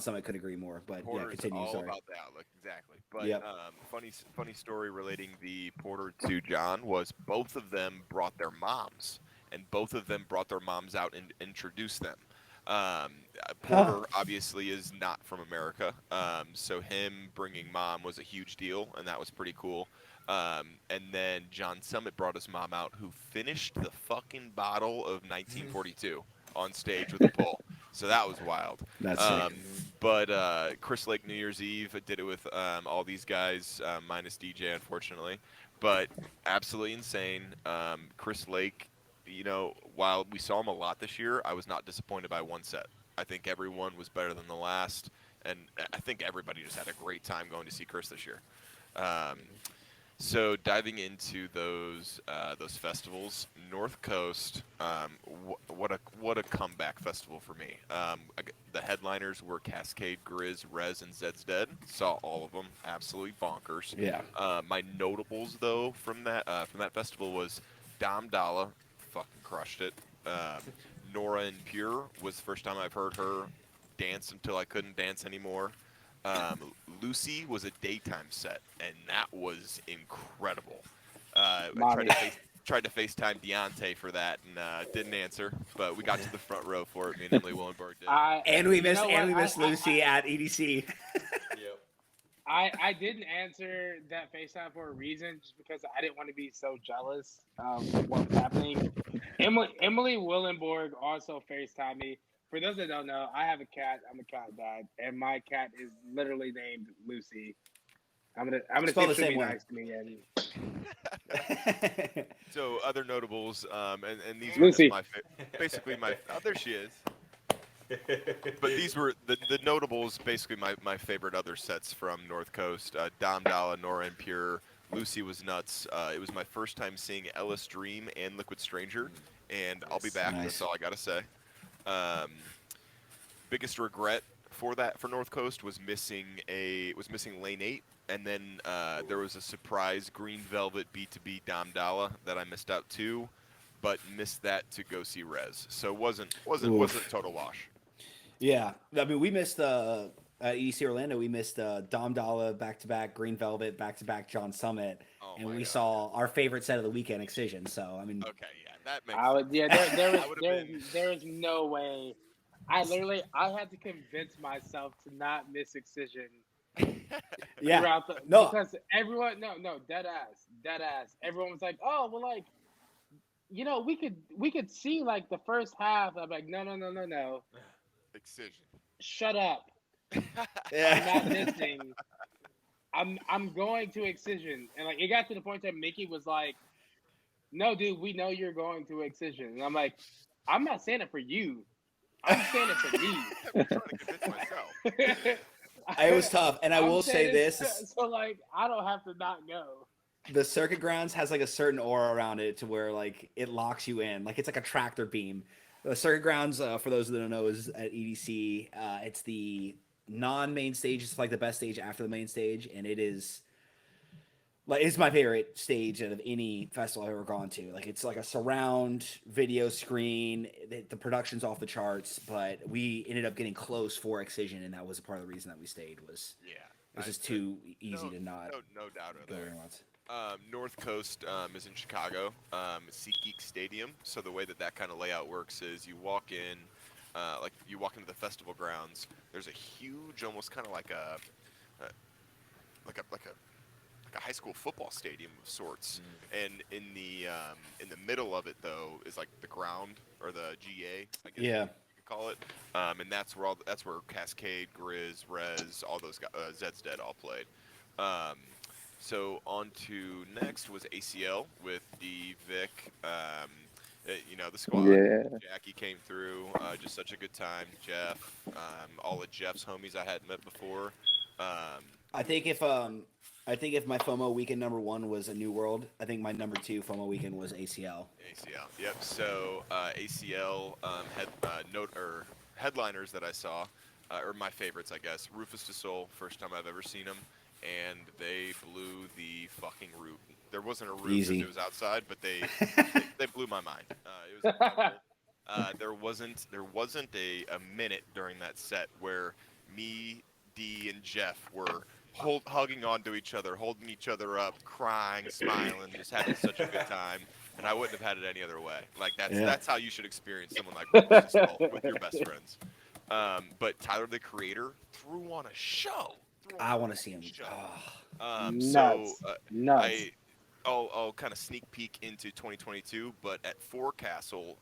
Some I could agree more, but Porter's continue. All sorry. about the outlook, exactly. But funny story relating the Porter to John was both of them brought their moms, and both of them brought their moms out and introduced them. Porter obviously is not from America, so him bringing mom was a huge deal, and that was pretty cool. And then John Summit brought his mom out, who finished the fucking bottle of 1942 on stage with a pull. So that was wild. That's sick. But Chris Lake New Year's Eve did it with all these guys, minus DJ, unfortunately. But absolutely insane. Chris Lake, while we saw him a lot this year, I was not disappointed by one set. I think everyone was better than the last, and I think everybody just had a great time going to see Chris this year. So diving into those festivals, North Coast, what a comeback festival for me. The headliners were Cascade, Grizz, Rez, and Zed's Dead. Saw all of them, absolutely bonkers. Yeah. My notables though from that festival was Dom Dalla, fucking crushed it. Nora and Pure was the first time I've heard her dance until I couldn't dance anymore. Lucy was a daytime set, and that was incredible. I tried to FaceTime Deontay for that, and didn't answer. But we got to the front row for it. Me and Emily Willenberg did. And we missed Lucy at EDC. Yep. I didn't answer that FaceTime for a reason, just because I didn't want to be so jealous of what was happening. Emily Willenborg also FaceTimed me. For those that don't know, I have a cat. I'm a cat dad, and my cat is literally named Lucy. I'm gonna Spell see the if she'll same be way. nice to me. So other notables, and these Lucy. were just basically my. Oh, there she is. But these were the notables, basically my favorite other sets from North Coast. Dom Dalla, Nora and Pure. Lucy was nuts. It was my first time seeing Ellis Dream and Liquid Stranger, and I'll be back. Nice. That's all I gotta say. Biggest regret for North Coast was missing Lane 8. and then there was a surprise Green Velvet B2B Dom Dalla that I missed out too, but missed that to go see Rez. So wasn't total wash. Yeah, I mean, we missed EDC Orlando. We missed Dom Dalla back-to-back, Green Velvet back-to-back, John Summit, and we saw our favorite set of the weekend, Excision. So I mean, okay, yeah, that makes sense. Yeah, there was no way. I had to convince myself to not miss Excision. Yeah, because everyone, dead ass. Everyone was like, oh, well, like, you know, we could see like the first half. I'm like, no. Excision. Shut up. Yeah. I'm not missing. I'm going to Excision, and like it got to the point that Mickey was like, "No, dude, we know you're going to Excision," and I'm like, "I'm not saying it for you. I'm saying it for me." I'm trying to convince myself. It was tough, and I will say this: so like I don't have to not go. The circuit grounds has like a certain aura around it to where like it locks you in, like it's like a tractor beam. The circuit grounds, for those that don't know, is at EDC. It's the non-main stage. It's like the best stage after the main stage, and it is like it's my favorite stage out of any festival I've ever gone to. Like it's like a surround video screen. The production's off the charts, but we ended up getting close for Excision, and that was a part of the reason that we stayed. It was just too easy to not. No doubt go there. once. North Coast is in Chicago, SeatGeek Stadium. So the way that kind of layout works is you walk in, like you walk into the festival grounds. There's a huge, almost kind of like a high school football stadium of sorts. And in the middle of it though is like the ground or the GA, I guess you could call it. And that's where Cascade, Grizz, Rez, all those guys, Zed's Dead all played. So on to next was ACL with D, Vic, the squad. Yeah. Jackie came through, just such a good time. Jeff, all of Jeff's homies I hadn't met before. I think if my FOMO weekend number 1 was a New World, I think my number 2 FOMO weekend was ACL. Yep. So ACL headliners that I saw, or my favorites, I guess. Rufus Du Sol, first time I've ever seen him. And they blew the fucking roof. There wasn't a roof because it was outside, but they blew my mind. It was incredible. There wasn't a minute during that set where me, D, and Jeff were hugging onto each other, holding each other up, crying, smiling, just having such a good time. And I wouldn't have had it any other way. Like that's how you should experience someone like Rufus Du Sol with your best friends. But Tyler, the Creator, threw on a show. I want to see him. Nuts. I'll kind of sneak peek into 2022, but at Forecastle,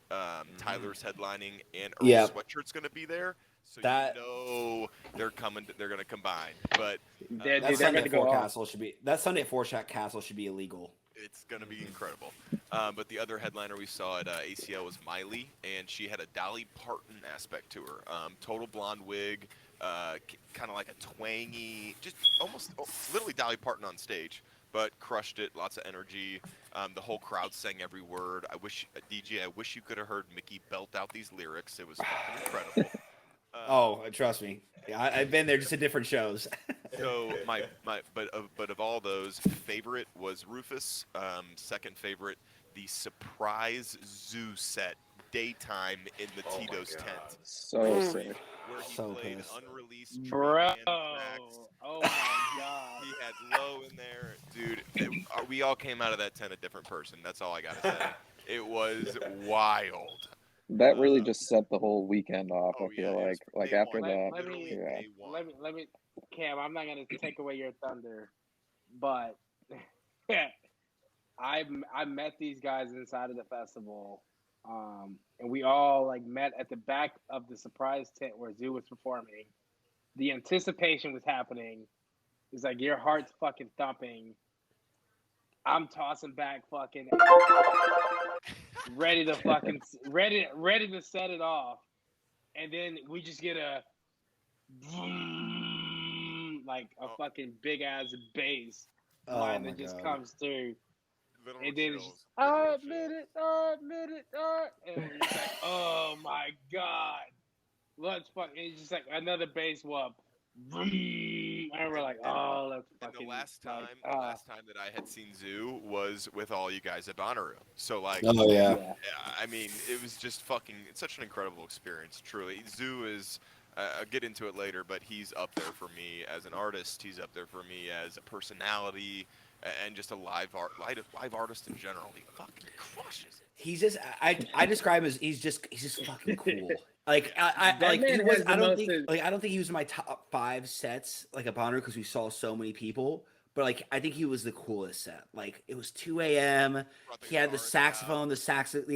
Tyler's headlining and Earl Sweatshirt's going to be there. So they're coming. They're going to combine. But that Sunday at Forecastle should be illegal. It's going to be incredible. But the other headliner we saw at ACL was Miley, and she had a Dolly Parton aspect to her. Total blonde wig. Kind of like a twangy, just almost literally Dolly Parton on stage, but crushed it. Lots of energy. The whole crowd sang every word. I wish you could have heard Mickey belt out these lyrics. It was fucking incredible. Trust me. I've been there, just at different shows. So but of all those, favorite was Rufus. Second favorite, the surprise zoo set. Daytime in the Tito's tent. So sick. Where he played unreleased Bro. tracks. Oh my god. He had Low in there. Dude, we all came out of that tent a different person. That's all I gotta say. It was wild. That really just set the whole weekend off. I feel like after that. Let me, Cam. I'm not gonna take away your thunder, but I met these guys inside of the festival, and we all like met at the back of the surprise tent where Zoo was performing. The anticipation was happening. It's like your heart's fucking thumping. I'm tossing back, fucking ready to set it off, and then we just get a boom, like a fucking big ass bass line that just comes through, and then it's just I admit it, and we're just like, oh my god, let's fuck. And it's just like another bass whoop, boom, And we're like, oh, let's And fucking. the last time that I had seen Zoo was with all you guys at Bonnaroo. So like, Oh yeah. I mean, it was just fucking. It's such an incredible experience. Truly, Zoo is. I'll get into it later, but he's up there for me as an artist. He's up there for me as a personality and just a live artist in general. He fucking crushes it. He's just I describe him as he's just fucking cool. Like I That like man he was has the I don't most think to- like I don't think he was in my top 5 sets like a Bonner because we saw so many people. But like I think he was the coolest set. Like it was 2 a.m. Brought the He had the guitarist saxophone,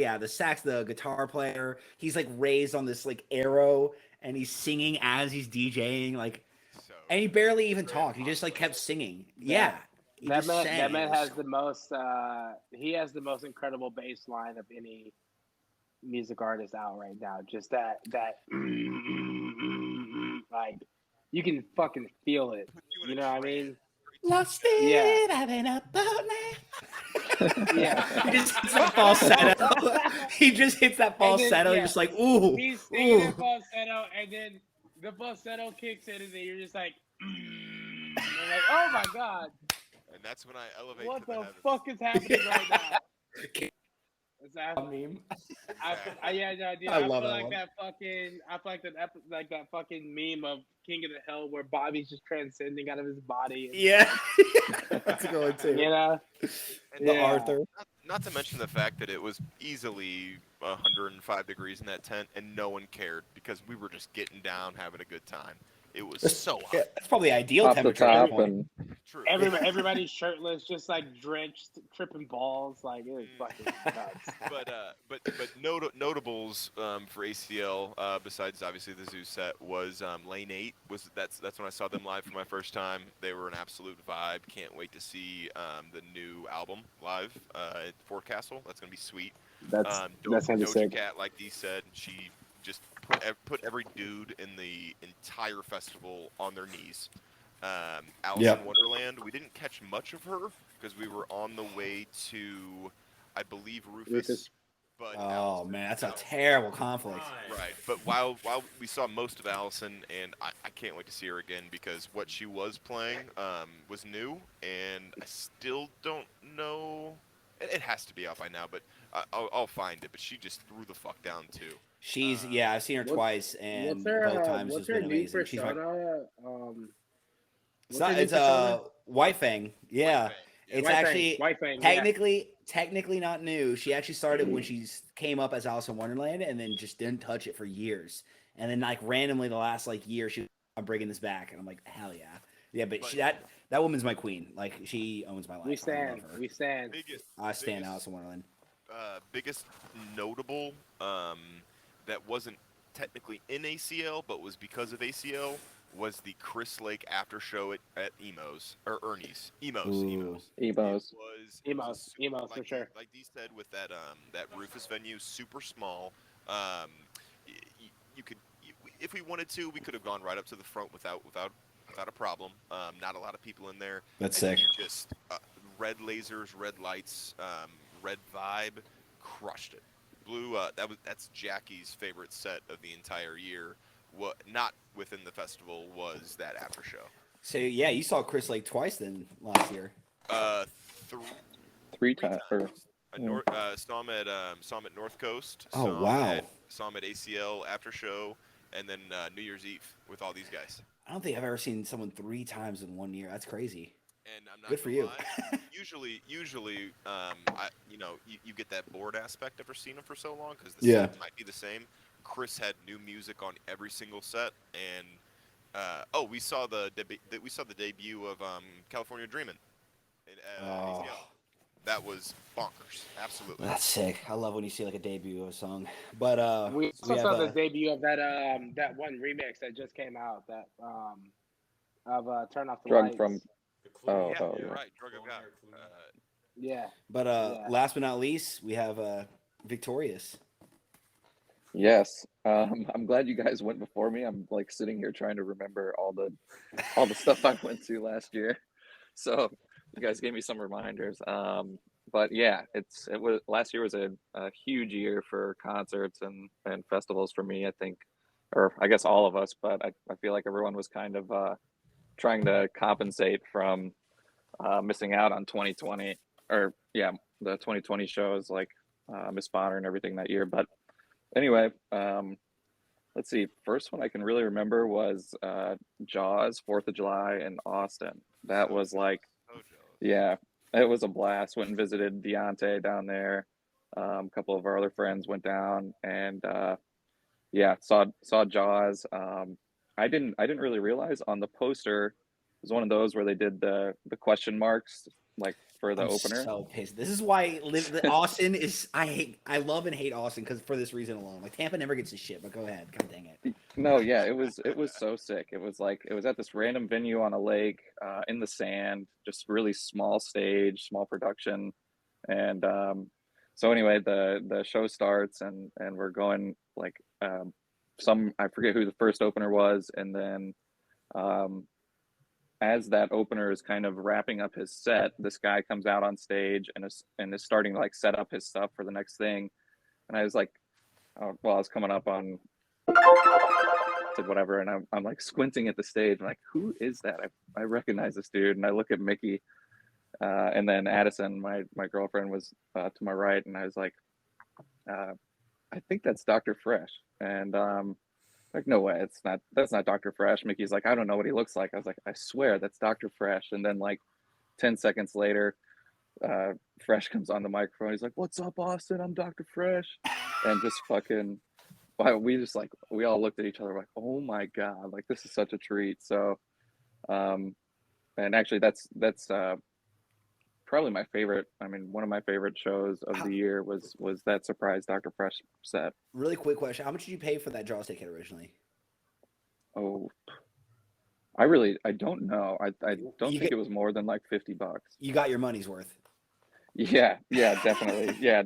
out. the guitar player. He's like raised on this like arrow and he's singing as he's DJing. Like So, and he barely even very talked. He just like kept singing. Yeah. He That just man, sang. that It man was has the most. He has the most incredible bass line of any music artist out right now. Just that like you can fucking feel it. put you in You a know what I trance. mean? Lost Yeah. it, I've been up all night. Yeah. He just hits that falsetto. He just hits that falsetto. yeah. You're just like, ooh, He's singing ooh. in falsetto, and then the falsetto kicks in, and then you're just like, and like, oh my god, And that's when I elevate what to the the heavens. fuck is happening right now? It's Meme. yeah, no, dude, I I love feel that like one. that fucking, I feel like that fucking meme of King of the Hill where Bobby's just transcending out of his body. And, Yeah, that's a good one too. you know, And The yeah. Arthur. Not to mention the fact that it was easily 105 degrees in that tent, and no one cared because we were just getting down, having a good time. It was so Yeah, hot. that's probably ideal Top to temperature. at that top, point. and True. Everybody's shirtless, just like drenched, tripping balls. Like it was fucking nuts. but notables for ACL besides obviously the Zoo set was Lane 8 that's when I saw them live for my first time. They were an absolute vibe. Can't wait to see the new album live at Fort Castle. That's gonna be sweet. That's gonna be Doja sick. Cat, like Dee said, she just put every dude in the entire festival on their knees. Alice Yep. in Wonderland, we didn't catch much of her because we were on the way to, I believe, Rufus. But Oh Allison- man, that's a Allison- terrible conflict. Right, but while we saw most of Allison, and I can't wait to see her again because what she was playing was new, and I still don't know. It has to be out by now, but I'll find it. But she just threw the fuck down too. She's Um, I've seen her What- twice, and What's her both times what's has her been new amazing. She's my, persona? it's a White Fang. Yeah, Fang, yeah. it's White Fang, actually White Fang, yeah. technically not new. She actually started when she came up as Alice in Wonderland, and then just didn't touch it for years. And then like randomly the last like year, I'm bringing this back, and I'm like, hell yeah, yeah. But she, that woman's my queen. Like she owns my life. We I stand. love her. We stand. I stand Alice in Wonderland. Biggest notable that wasn't technically in ACL but was because of ACL was the Chris Lake after show at Emo's or Ernie's. Emo's. Ooh. It Emos. was Emos for like sure. Like Dee said, with that Rufus venue, super small. You could, if we wanted to, we could have gone right up to the front without a problem. Not a lot of people in there. That's And sick. you just red lasers, red lights, red vibe, crushed it. Blue. That's Jackie's favorite set of the entire year. What not within the festival was that after show. So yeah, you saw Chris Lake twice then last year. Three times. Saw him at North Coast. Oh, wow. Saw him at ACL after show, and then New Year's Eve with all these guys. I don't think I've ever seen someone 3 times in 1 year. That's crazy. And I'm not Good for gonna you. lie, usually, you get that bored aspect after seeing him for so long because the Yeah. set might be the same. Chris had new music on every single set, and we saw the debut of California Dreamin'. Oh. That was bonkers, absolutely. That's sick. I love when you see like a debut of a song. But We also have, saw the debut of that that one remix that just came out that of Turn Off the Drug Lights. from. Oh, Yeah, oh, you're yeah. right. Drug of God. Yeah. But Yeah. last but not least, we have Victorious. Yes. I'm glad you guys went before me. I'm like sitting here trying to remember all the stuff I went to last year. So you guys gave me some reminders. But yeah, last year was a huge year for concerts and festivals for me, I think, or I guess all of us, but I feel like everyone was kind of trying to compensate from missing out on 2020, or the 2020 shows like Miss Bonner and everything that year. But anyway, let's see. First one I can really remember was Jaws 4th of July in Austin. That was like, yeah, it was a blast. Went and visited Deontay down there. A couple of our other friends went down and saw Jaws. I didn't really realize on the poster it was one of those where they did the question marks like for the opener. So pissed. This is why Austin is. I love and hate Austin because for this reason alone. Like Tampa never gets his shit. But go ahead. God dang it. No, yeah, it was so sick. It was at this random venue on a lake in the sand, just really small stage, small production, and so anyway, the show starts and we're going like I forget who the first opener was, and then as that opener is kind of wrapping up his set, this guy comes out on stage and is starting to like set up his stuff for the next thing, and I was like, I was coming up on whatever, and I'm like squinting at the stage. I'm like, who is that? I recognize this dude, and I look at Mickey, and then Addison, my girlfriend, was to my right, and I was like, I think that's Dr. Fresh, and like, no way, that's not Dr. Fresh. Mickey's like, I don't know what he looks like. I was like, I swear that's Dr. Fresh. And then like 10 seconds later, Fresh comes on the microphone. He's like, what's up, Austin? I'm Dr. Fresh. And just fucking, we all looked at each other like, oh my God, like this is such a treat. So, and actually that's probably my favorite. I mean, one of my favorite shows of the year was that surprise Dr. Fresh set. Really quick question: how much did you pay for that Jaws ticket originally? Oh, I don't know. I don't think it was more than like $50. You got your money's worth. Yeah, definitely. Yeah.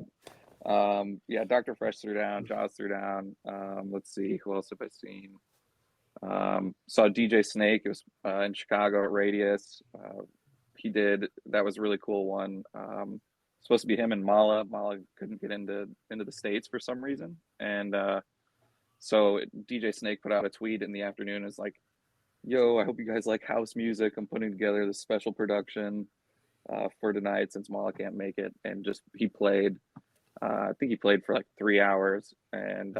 Dr. Fresh threw down, Jaws threw down. Let's see, who else have I seen? Saw DJ Snake. It was in Chicago at Radius. That was a really cool one. Supposed to be him and Mala. Mala couldn't get into the States for some reason. And so DJ Snake put out a tweet in the afternoon. Is like, yo, I hope you guys like house music. I'm putting together this special production for tonight since Mala can't make it. And just, he played, I think he played for like 3 hours. And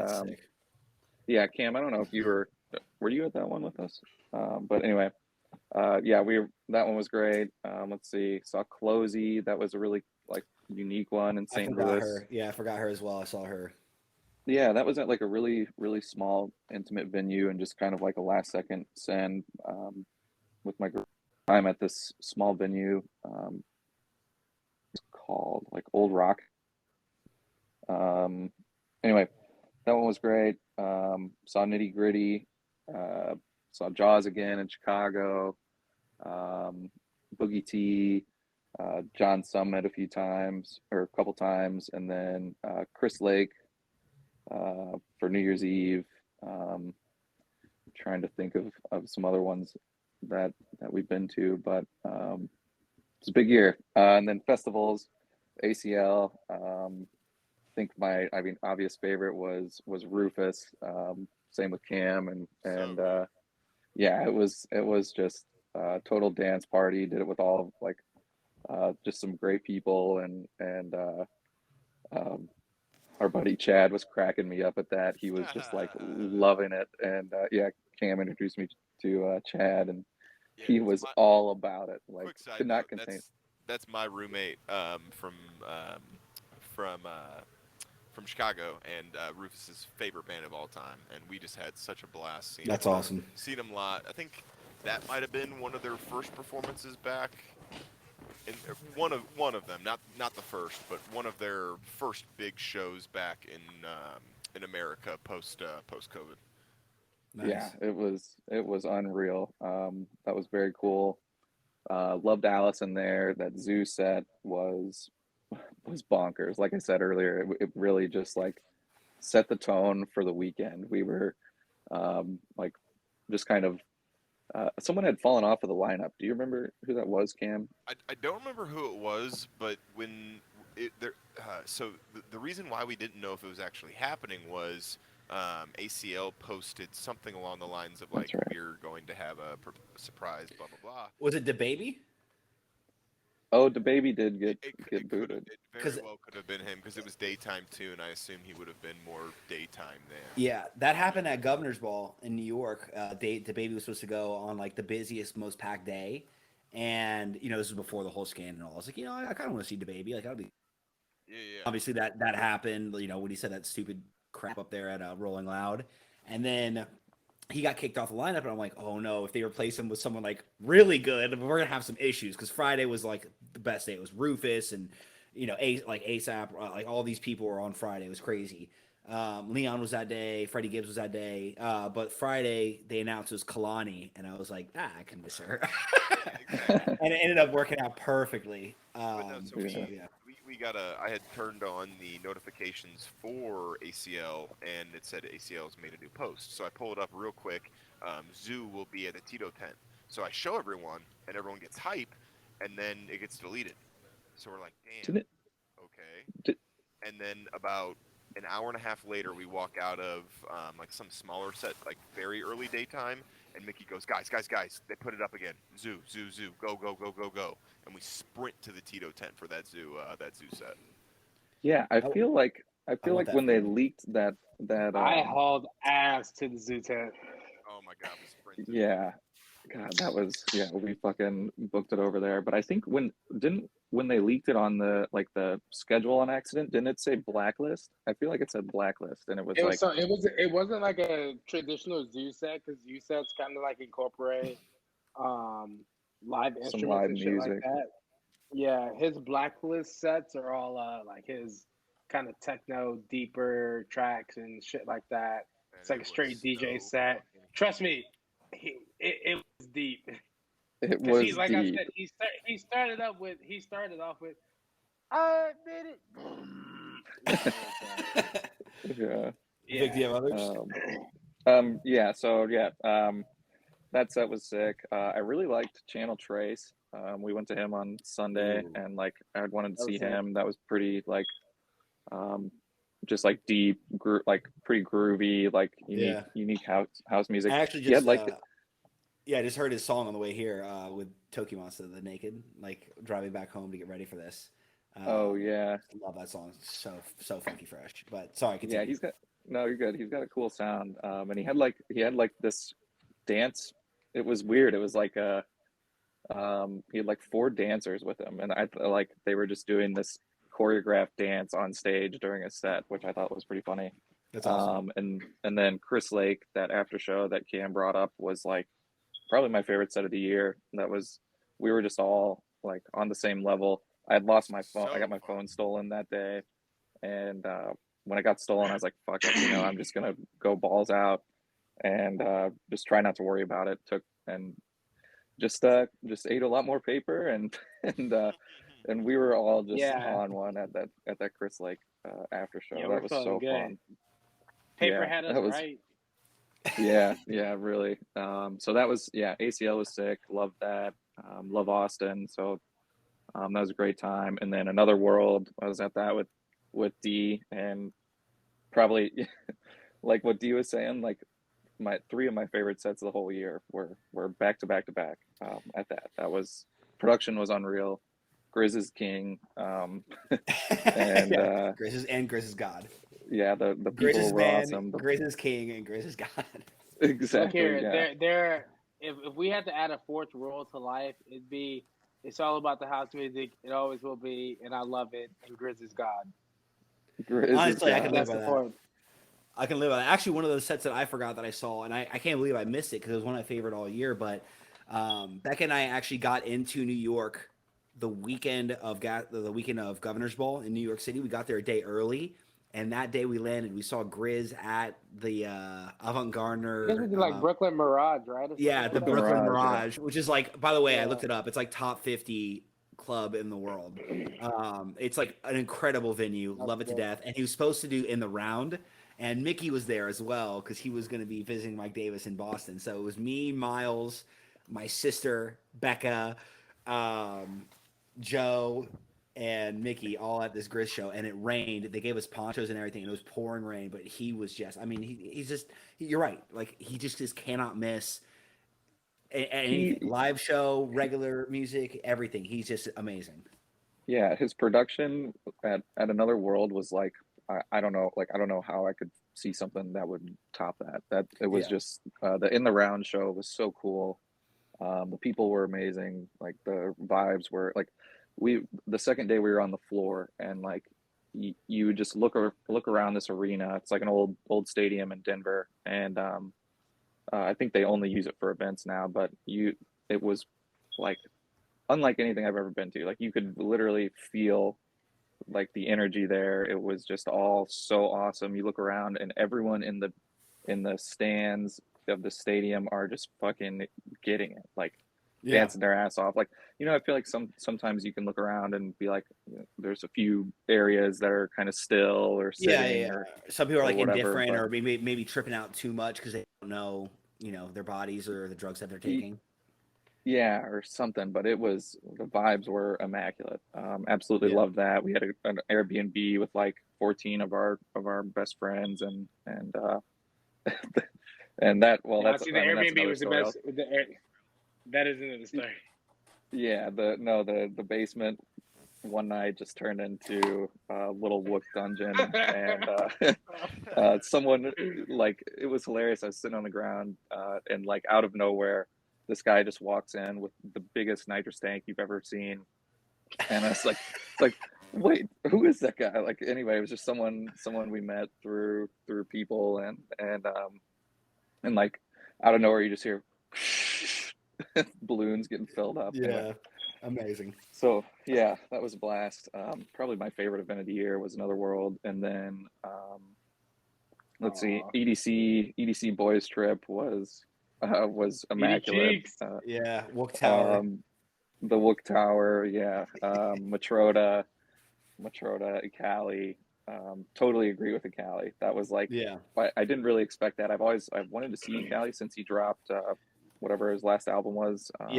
yeah, Cam, I don't know if you were you at that one with us? But anyway, that one was great. Let's see, saw Closey. That was a really like unique one in St. Louis. I forgot her as well. I saw her. Yeah, that was at like a really, really small, intimate venue and just kind of like a last second send with my group. I'm at this small venue. It's called like Old Rock. Anyway, that one was great. Saw Nitty Gritty. Saw Jaws again in Chicago. Boogie T, John Summit a couple times, and then Chris Lake for New Year's Eve. Trying to think of some other ones that we've been to, but it's a big year. And then festivals, ACL. I think my obvious favorite was Rufus. Same with Cam, and it was just a total dance party. Did it with all like just some great people, and our buddy Chad was cracking me up at that. He was just like loving it, and Cam introduced me to Chad, and he was all about it. Like, could not contain. That's my roommate from Chicago, and Rufus's favorite band of all time, and we just had such a blast seeing. That's awesome. Seeing them live. I think that might have been one of their first performances back. One of them, not the first, but one of their first big shows back in America post COVID. Nice. Yeah, it was unreal. That was very cool. Loved Allison there. That Zoo set was bonkers. Like I said earlier, it really just like set the tone for the weekend. We were like just kind of someone had fallen off of the lineup. Do you remember who that was, Cam? I don't remember who it was, but when the reason why we didn't know if it was actually happening was ACL posted something along the lines of like, That's right. we're going to have a surprise, blah blah blah. Was it DaBaby? Oh, the baby did get It booted. it very well could have been him because it was daytime too, and I assume he would have been more daytime then. Yeah, that happened at Governor's Ball in New York. DaBaby was supposed to go on like the busiest, most packed day, and this was before the whole scandal. I was like, I kind of want to see DaBaby. Like, that'll be. Yeah, yeah. Obviously, that happened. When he said that stupid crap up there at Rolling Loud, and then he got kicked off the lineup, and I'm like, oh no, if they replace him with someone like really good, we're gonna have some issues because Friday was like the best day. It was Rufus and ASAP, like all these people were on Friday. It was crazy. Leon was that day, Freddie Gibbs was that day, but Friday they announced it was Kalani, and I was like, I can miss her, and it ended up working out perfectly. We got I had turned on the notifications for ACL, and it said ACL's made a new post. So I pull it up real quick. Zoo will be at the Tito tent. So I show everyone, and everyone gets hype, and then it gets deleted. So we're like, damn, okay. And then about an hour and a half later, we walk out of like some smaller set, like very early daytime, and Mickey goes, guys, they put it up again. Zoo, go. And we sprint to the Tito tent for that zoo set. Yeah, I feel like when they leaked that I hauled ass to the zoo tent. Oh my god, we sprinted. Yeah. God, that was we fucking booked it over there. But I think when they leaked it on the schedule on accident, didn't it say blacklist? I feel like it said blacklist, and it wasn't like a traditional zoo set because zoo sets kind of like incorporate live instruments and shit music like that. Yeah, his blacklist sets are all like his kind of techno deeper tracks and shit like that. Man, it's like a straight DJ set. Trust me, it was deep. It was like deep. I said, he started off with I made it. Yeah. Vic, do you have others? That set was sick. I really liked Channel Trace. We went to him on Sunday, and I wanted to see him. That was pretty just deep, pretty groovy, unique house music. I actually just I just heard his song on the way here with Toki Monster, The Naked, driving back home to get ready for this. Oh yeah, I love that song. So funky fresh. But sorry, continue. Yeah, you're good. He's got a cool sound. And he had this dance. It was weird. It was he had 4 dancers with him, and they were just doing this choreographed dance on stage during a set, which I thought was pretty funny. That's awesome. And then Chris Lake, that after show that Cam brought up, was probably my favorite set of the year. We were just all on the same level. I had lost my phone. I got my phone stolen that day, and when it got stolen, I was like, "Fuck it, I'm just gonna go balls out and just try not to worry about it." Just ate a lot more paper, and we were all just on one at that Chris Lake after show. That was so fun. Paper had us right. Yeah, really. So that was ACL was sick. Loved that. Love Austin. So that was a great time. And then Another World, I was at that with D, and probably what D was saying, my 3 of my favorite sets of the whole year were back to back at that. That was, production was unreal. Grizz is king. And Grizz is God. Yeah, the people were awesome. Grizz is king and Grizz is God. Exactly. Look here, if we had to add a 4th rule to life, it's all about the house music. It always will be, and I love it. And Grizz is God. Honestly, I can live by that. I can live by that. Actually, one of those sets that I forgot that I saw, and I can't believe I missed it because it was one of my favorite all year. But Becca and I actually got into New York the weekend of Governor's Ball in New York City. We got there a day early, and that day we landed. We saw Grizz at the Avant-Garde. Brooklyn Mirage, right? Yeah, the Brooklyn Mirage, which is by the way, I looked it up. It's top 50 club in the world. It's an incredible venue. Love it to death. And he was supposed to do In the Round. And Mickey was there as well because he was going to be visiting Mike Davis in Boston. So it was me, Miles, my sister, Becca, Joe, and Mickey all at this grist show, and it rained. They gave us ponchos and everything, and it was pouring rain. But he was just, I mean, he's just, you're right. Like he just cannot miss anything. Live show, regular music, everything. He's just amazing. Yeah, his production at Another World was like, I don't know, like I don't know how I could see something that would top that. That it was just the In the Round show was so cool. The people were amazing. Like the vibes were like, the second day we were on the floor, and like you would just look around this arena. It's like an old stadium in Denver, and I think they only use it for events now. But it was like unlike anything I've ever been to. Like you could literally feel like the energy there. It was just all so awesome. You look around, and everyone in the stands of the stadium are just fucking getting it, like dancing their ass off. Like, you know, I feel like sometimes you can look around and be like, you know, there's a few areas that are kind of still or sitting. Or some people are like whatever, indifferent, or maybe tripping out too much because they don't know, you know, their bodies or the drugs that they're taking. Yeah, or something. But the vibes were immaculate. Absolutely loved that. We had an Airbnb with like 14 of our best friends, and and that, well, yeah, that's, see, the Airbnb was the best. That isn't in the story. Yeah, the basement one night just turned into a little Wooks dungeon, and someone, like, it was hilarious. I was sitting on the ground, and like out of nowhere, this guy just walks in with the biggest nitrous tank you've ever seen, and I was like, wait, who is that guy? Like, anyway, it was just someone we met through people, and like out of nowhere you just hear balloons getting filled up. Yeah, anyway. amazing. So yeah, that was a blast. Probably my favorite event of the year was Another World, and then let's see, EDC Boys Trip was immaculate. Wook Tower. The Wook Tower, Matroda, Ikali. Totally agree with Ikali. That was like, I didn't really expect that. I've wanted to see Ikali since he dropped whatever his last album was. I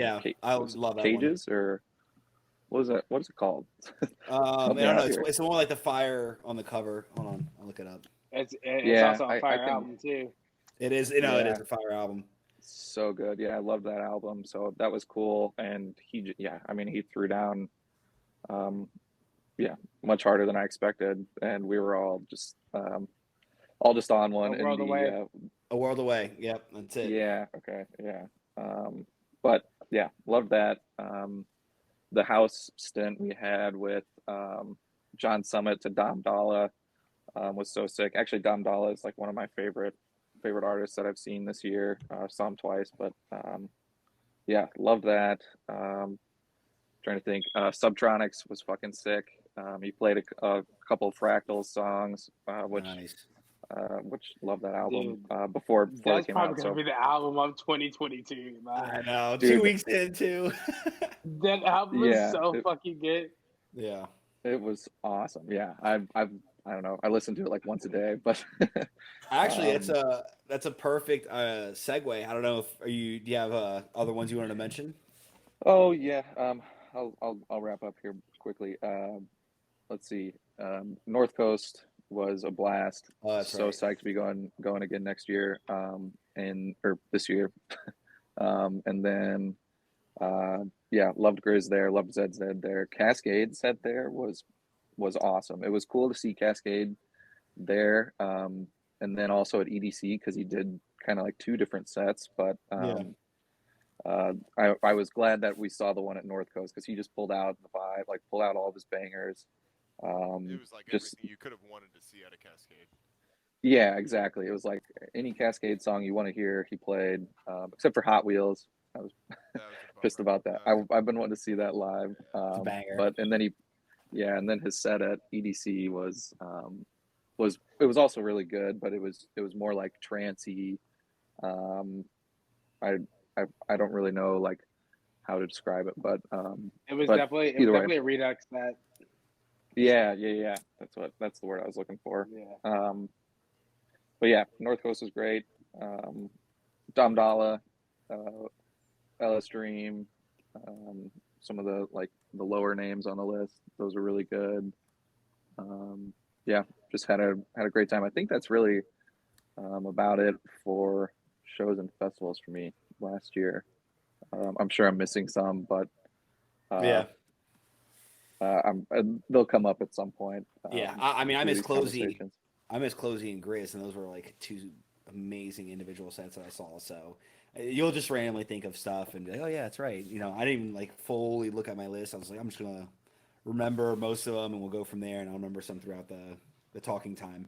love that Cages one. Or what is it called? I don't know. It's more like the fire on the cover. Hold on, I'll look it up. It's also a fire album too. It is, it is a fire album. So good. Yeah, I love that album. So that was cool. And he threw down, much harder than I expected. And we were all just on one. A World Away. A World Away. Yep, that's it. Yeah. Okay. Yeah. But yeah, loved that. The house stint we had with John Summit to Dom Dalla was so sick. Actually, Dom Dalla is like one of my favorite artists that I've seen this year. Saw him twice, but loved that. Trying to think. Subtronics was fucking sick. He played a couple of Fractals songs, which love that album. Before that's it came probably out. Gonna be the album of 2022. Man. I know. Dude, 2 weeks in too. That album is so fucking good. Yeah, it was awesome. Yeah, I don't know. I listen to it like once a day, but actually, that's a perfect segue. I don't know if do you have other ones you wanted to mention? Oh yeah. I'll wrap up here quickly. Let's see. North Coast was a blast. Oh, that's so right. Psyched to be going again next year. Or this year. And then loved Grizz there, loved ZZ there. Cascade set there was awesome. It was cool to see Cascade there. And then also at EDC, because he did kind of like two different sets, but I was glad that we saw the one at North Coast, because he just pulled out the vibe, like pulled out all of his bangers. It was like everything you could have wanted to see at a Cascade. Yeah, exactly. It was like any Cascade song you want to hear, he played, except for Hot Wheels. I was pissed about that. I've been wanting to see that live. It's a banger. But and then his set at EDC was also really good, but it was more like trancey. I don't really know like how to describe it, but it was definitely a redux set. Yeah. That's the word I was looking for. Yeah. But yeah, North Coast was great. Dom Dalla, Ellis Dream, some of the the lower names on the list. Those were really good. Yeah, just had a great time. I think that's really about it for shows and festivals for me last year. I'm sure I'm missing some, but they'll come up at some point. I mean, I miss Closey. Conversations. I miss Closey and Grizz, and those were like two amazing individual sets that I saw. So you'll just randomly think of stuff and be like, oh yeah, that's right. You know, I didn't even like fully look at my list. I was like, I'm just gonna remember most of them, and we'll go from there, and I'll remember some throughout the talking time.